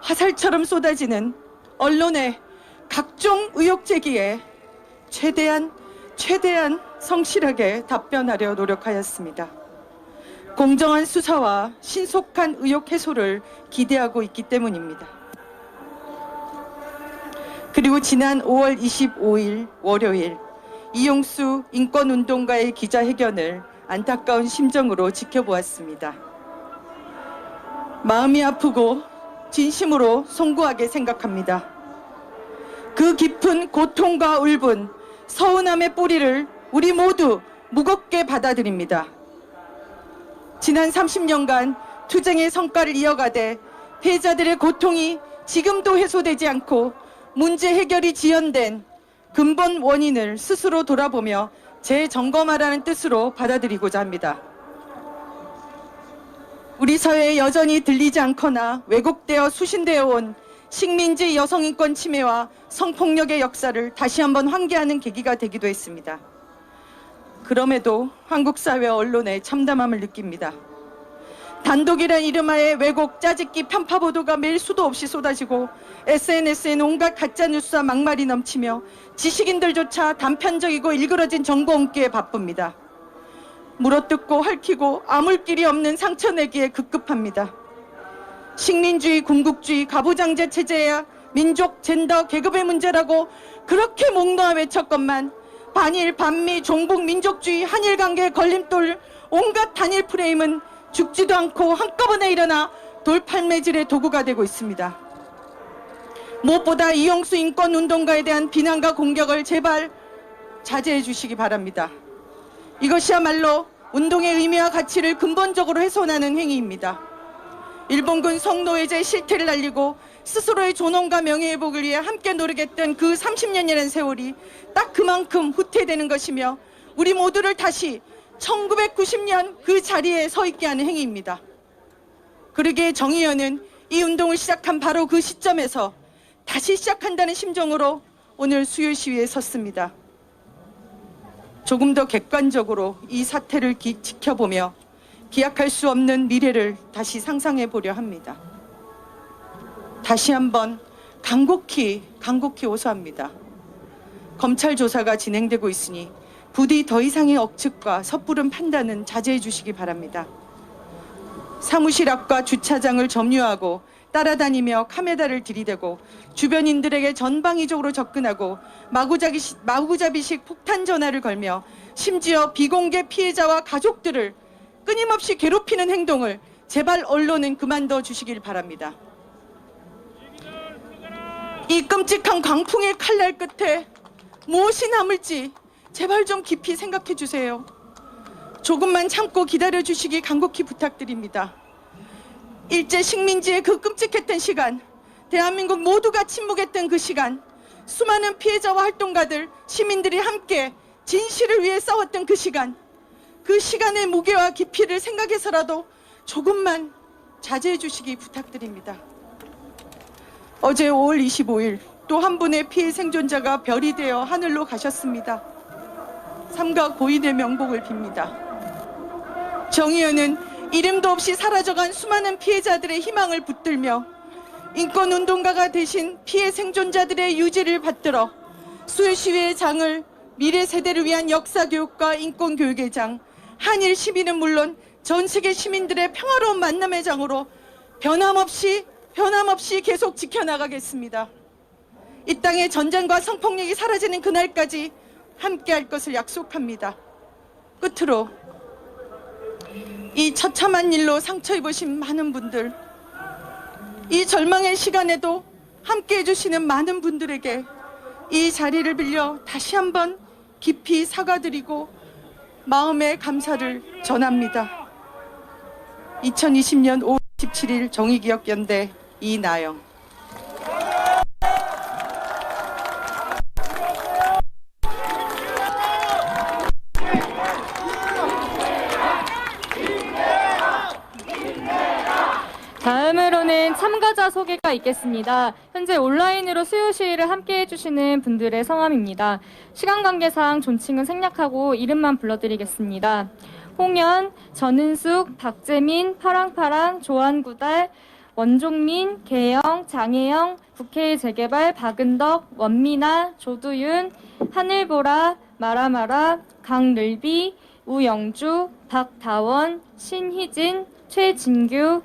화살처럼 쏟아지는 언론의 각종 의혹 제기에 최대한 성실하게 답변하려 노력하였습니다. 공정한 수사와 신속한 의혹 해소를 기대하고 있기 때문입니다. 그리고 지난 5월 25일 월요일 이용수 인권운동가의 기자회견을 안타까운 심정으로 지켜보았습니다. 마음이 아프고 진심으로 송구하게 생각합니다. 그 깊은 고통과 울분, 서운함의 뿌리를 우리 모두 무겁게 받아들입니다. 지난 30년간 투쟁의 성과를 이어가되 피해자들의 고통이 지금도 해소되지 않고 문제 해결이 지연된 근본 원인을 스스로 돌아보며 재점검하라는 뜻으로 받아들이고자 합니다. 우리 사회에 여전히 들리지 않거나 왜곡되어 수신되어 온 식민지 여성인권 침해와 성폭력의 역사를 다시 한번 환기하는 계기가 되기도 했습니다. 그럼에도 한국 사회 언론의 참담함을 느낍니다. 단독이란 이름하에 왜곡, 짜집기, 편파 보도가 매일 수도 없이 쏟아지고 SNS에는 온갖 가짜뉴스와 막말이 넘치며 지식인들조차 단편적이고 일그러진 정보 옮기에 바쁩니다. 물어뜯고 핥히고 아물 길이 없는 상처 내기에 급급합니다. 식민주의, 군국주의, 가부장제 체제야 민족, 젠더, 계급의 문제라고 그렇게 목놓아 외쳤건만 반일, 반미, 종북, 민족주의, 한일관계의 걸림돌, 온갖 단일 프레임은 죽지도 않고 한꺼번에 일어나 돌팔매질의 도구가 되고 있습니다. 무엇보다 이용수 인권운동가에 대한 비난과 공격을 제발 자제해 주시기 바랍니다. 이것이야말로 운동의 의미와 가치를 근본적으로 훼손하는 행위입니다. 일본군 성노예제 실태를 알리고 스스로의 존엄과 명예회복을 위해 함께 노력했던 그 30년이라는 세월이 딱 그만큼 후퇴되는 것이며 우리 모두를 다시 1990년 그 자리에 서 있게 하는 행위입니다. 그러기에 정의연은 이 운동을 시작한 바로 그 시점에서 다시 시작한다는 심정으로 오늘 수요 시위에 섰습니다. 조금 더 객관적으로 이 사태를 지켜보며 기약할 수 없는 미래를 다시 상상해 보려 합니다. 다시 한번 간곡히 호소합니다. 검찰 조사가 진행되고 있으니 부디 더 이상의 억측과 섣부른 판단은 자제해 주시기 바랍니다. 사무실 앞과 주차장을 점유하고 따라다니며 카메라를 들이대고 주변인들에게 전방위적으로 접근하고 마구잡이식 폭탄 전화를 걸며 심지어 비공개 피해자와 가족들을 끊임없이 괴롭히는 행동을 제발 언론은 그만둬 주시길 바랍니다. 이 끔찍한 광풍의 칼날 끝에 무엇이 남을지 제발 좀 깊이 생각해 주세요. 조금만 참고 기다려 주시기 간곡히 부탁드립니다. 일제 식민지의 그 끔찍했던 시간, 대한민국 모두가 침묵했던 그 시간, 수많은 피해자와 활동가들, 시민들이 함께 진실을 위해 싸웠던 그 시간, 그 시간의 무게와 깊이를 생각해서라도 조금만 자제해 주시기 부탁드립니다. 어제 5월 25일 또 한 분의 피해 생존자가 별이 되어 하늘로 가셨습니다. 삼가 고인의 명복을 빕니다. 정의연은 이름도 없이 사라져간 수많은 피해자들의 희망을 붙들며 인권운동가가 되신 피해 생존자들의 유지를 받들어 수요 시위의 장을 미래 세대를 위한 역사교육과 인권교육의 장, 한일 시민은 물론 전 세계 시민들의 평화로운 만남의 장으로 변함없이 계속 지켜나가겠습니다. 이 땅의 전쟁과 성폭력이 사라지는 그날까지 함께할 것을 약속합니다. 끝으로 이 처참한 일로 상처 입으신 많은 분들, 이 절망의 시간에도 함께해 주시는 많은 분들에게 이 자리를 빌려 다시 한번 깊이 사과드리고 마음의 감사를 전합니다. 2020년 5월 17일 정의기억연대 이나영. 다음으로는 참가자 소개가 있겠습니다. 현재 온라인으로 수요 시위를 함께 해주시는 분들의 성함입니다. 시간 관계상 존칭은 생략하고 이름만 불러드리겠습니다. 홍연, 전은숙, 박재민, 파랑파랑, 조한구달, 원종민, 개영, 장혜영, 국회의 재개발, 박은덕, 원미나, 조두윤, 하늘보라, 마라마라, 강늘비, 우영주, 박다원, 신희진, 최진규,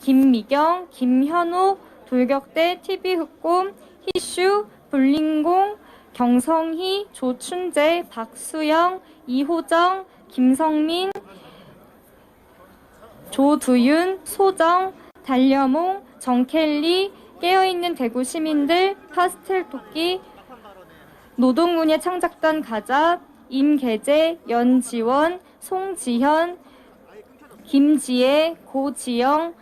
김미경, 김현옥, 돌격대, TV흑곰, 희슈, 불링공, 경성희, 조춘재, 박수영, 이호정, 김성민, 조두윤, 소정, 달려몽, 정켈리, 깨어있는 대구 시민들, 파스텔토끼, 노동운예 창작단 가자, 임계재, 연지원, 송지현, 김지혜, 고지영,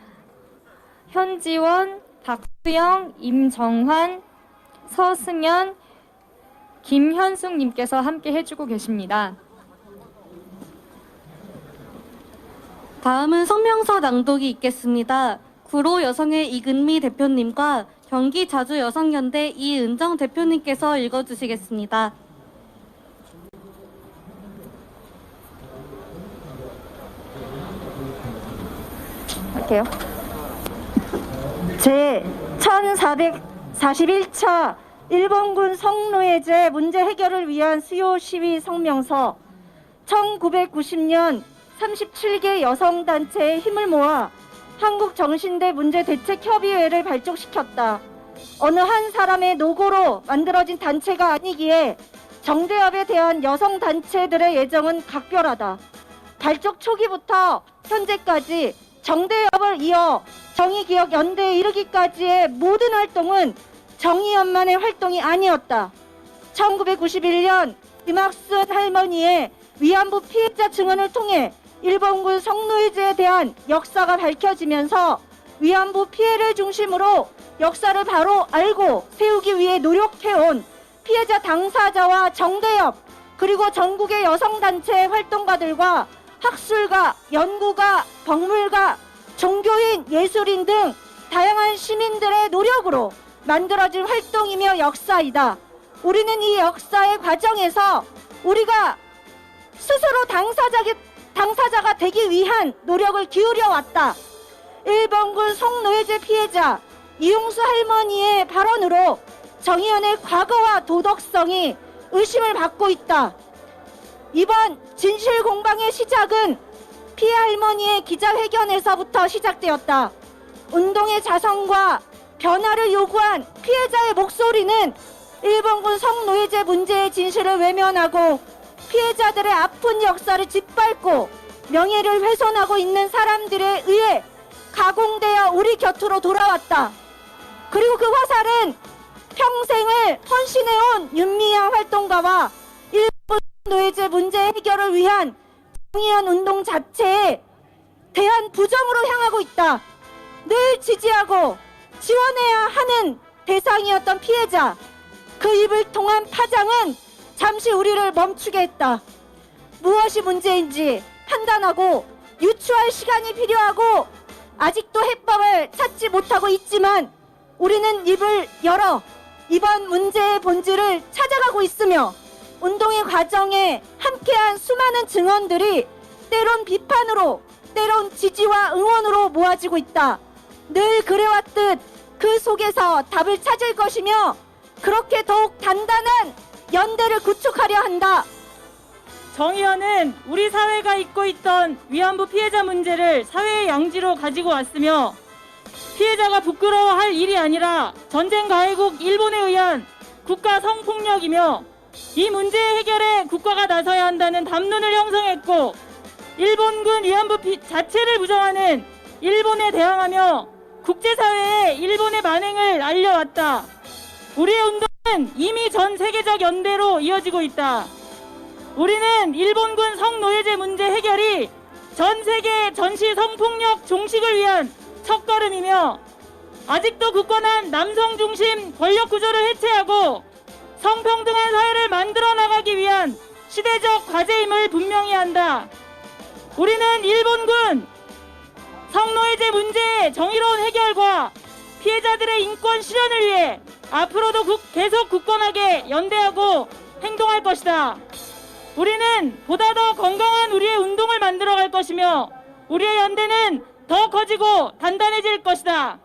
현지원, 박수영, 임정환, 서승연, 김현숙님께서 함께 해주고 계십니다. 다음은 성명서 낭독이 있겠습니다. 구로 여성의 이근미 대표님과 경기 자주 여성연대 이은정 대표님께서 읽어주시겠습니다. 할게요. 제 1441차 일본군 성노예제 문제 해결을 위한 수요 시위 성명서. 1990년 37개 여성단체의 힘을 모아 한국정신대 문제대책협의회를 발족시켰다. 어느 한 사람의 노고로 만들어진 단체가 아니기에 정대협에 대한 여성단체들의 예정은 각별하다. 발족 초기부터 현재까지 정대협을 이어 정의기억연대에 이르기까지의 모든 활동은 정의연만의 활동이 아니었다. 1991년 김학순 할머니의 위안부 피해자 증언을 통해 일본군 성노예제에 대한 역사가 밝혀지면서 위안부 피해를 중심으로 역사를 바로 알고 세우기 위해 노력해온 피해자 당사자와 정대협 그리고 전국의 여성단체 활동가들과 학술가, 연구가, 박물가, 종교인, 예술인 등 다양한 시민들의 노력으로 만들어진 활동이며 역사이다. 우리는 이 역사의 과정에서 우리가 스스로 당사자가 되기 위한 노력을 기울여 왔다. 일본군 성노예제 피해자 이용수 할머니의 발언으로 정의연의 과거와 도덕성이 의심을 받고 있다. 이번 진실 공방의 시작은 피해 할머니의 기자회견에서부터 시작되었다. 운동의 자성과 변화를 요구한 피해자의 목소리는 일본군 성노예제 문제의 진실을 외면하고 피해자들의 아픈 역사를 짓밟고 명예를 훼손하고 있는 사람들에 의해 가공되어 우리 곁으로 돌아왔다. 그리고 그 화살은 평생을 헌신해온 윤미향 활동가와 일본 노예제 문제 해결을 위한 정의연 운동 자체에 대한 부정으로 향하고 있다. 늘 지지하고 지원해야 하는 대상이었던 피해자, 그 입을 통한 파장은 잠시 우리를 멈추게 했다. 무엇이 문제인지 판단하고 유추할 시간이 필요하고 아직도 해법을 찾지 못하고 있지만 우리는 입을 열어 이번 문제의 본질을 찾아가고 있으며 운동의 과정에 함께한 수많은 증언들이 때론 비판으로 때론 지지와 응원으로 모아지고 있다. 늘 그래왔듯 그 속에서 답을 찾을 것이며 그렇게 더욱 단단한 연대를 구축하려 한다. 정의연은 우리 사회가 잊고 있던 위안부 피해자 문제를 사회의 양지로 가지고 왔으며 피해자가 부끄러워할 일이 아니라 전쟁 가해국 일본에 의한 국가 성폭력이며 이 문제 해결에 국가가 나서야 한다는 담론을 형성했고 일본군 위안부 자체를 부정하는 일본에 대항하며 국제사회에 일본의 만행을 알려왔다. 우리의 운동은 이미 전 세계적 연대로 이어지고 있다. 우리는 일본군 성노예제 문제 해결이 전 세계 전시 성폭력 종식을 위한 첫걸음이며 아직도 굳건한 남성 중심 권력 구조를 해체하고 성평등한 사회를 만들어 나가기 위한 시대적 과제임을 분명히 한다. 우리는 일본군 성노예제 문제의 정의로운 해결과 피해자들의 인권 실현을 위해 앞으로도 계속 굳건하게 연대하고 행동할 것이다. 우리는 보다 더 건강한 우리의 운동을 만들어갈 것이며 우리의 연대는 더 커지고 단단해질 것이다.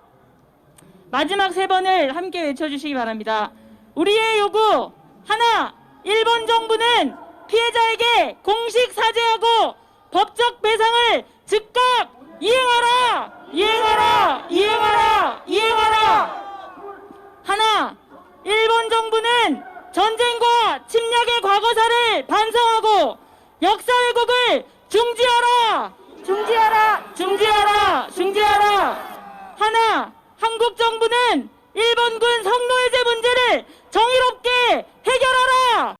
마지막 3번을 함께 외쳐주시기 바랍니다. 우리의 요구 하나, 일본 정부는 피해자에게 공식 사죄하고 법적 배상을 즉각 이행하라! 이행하라! 이행하라!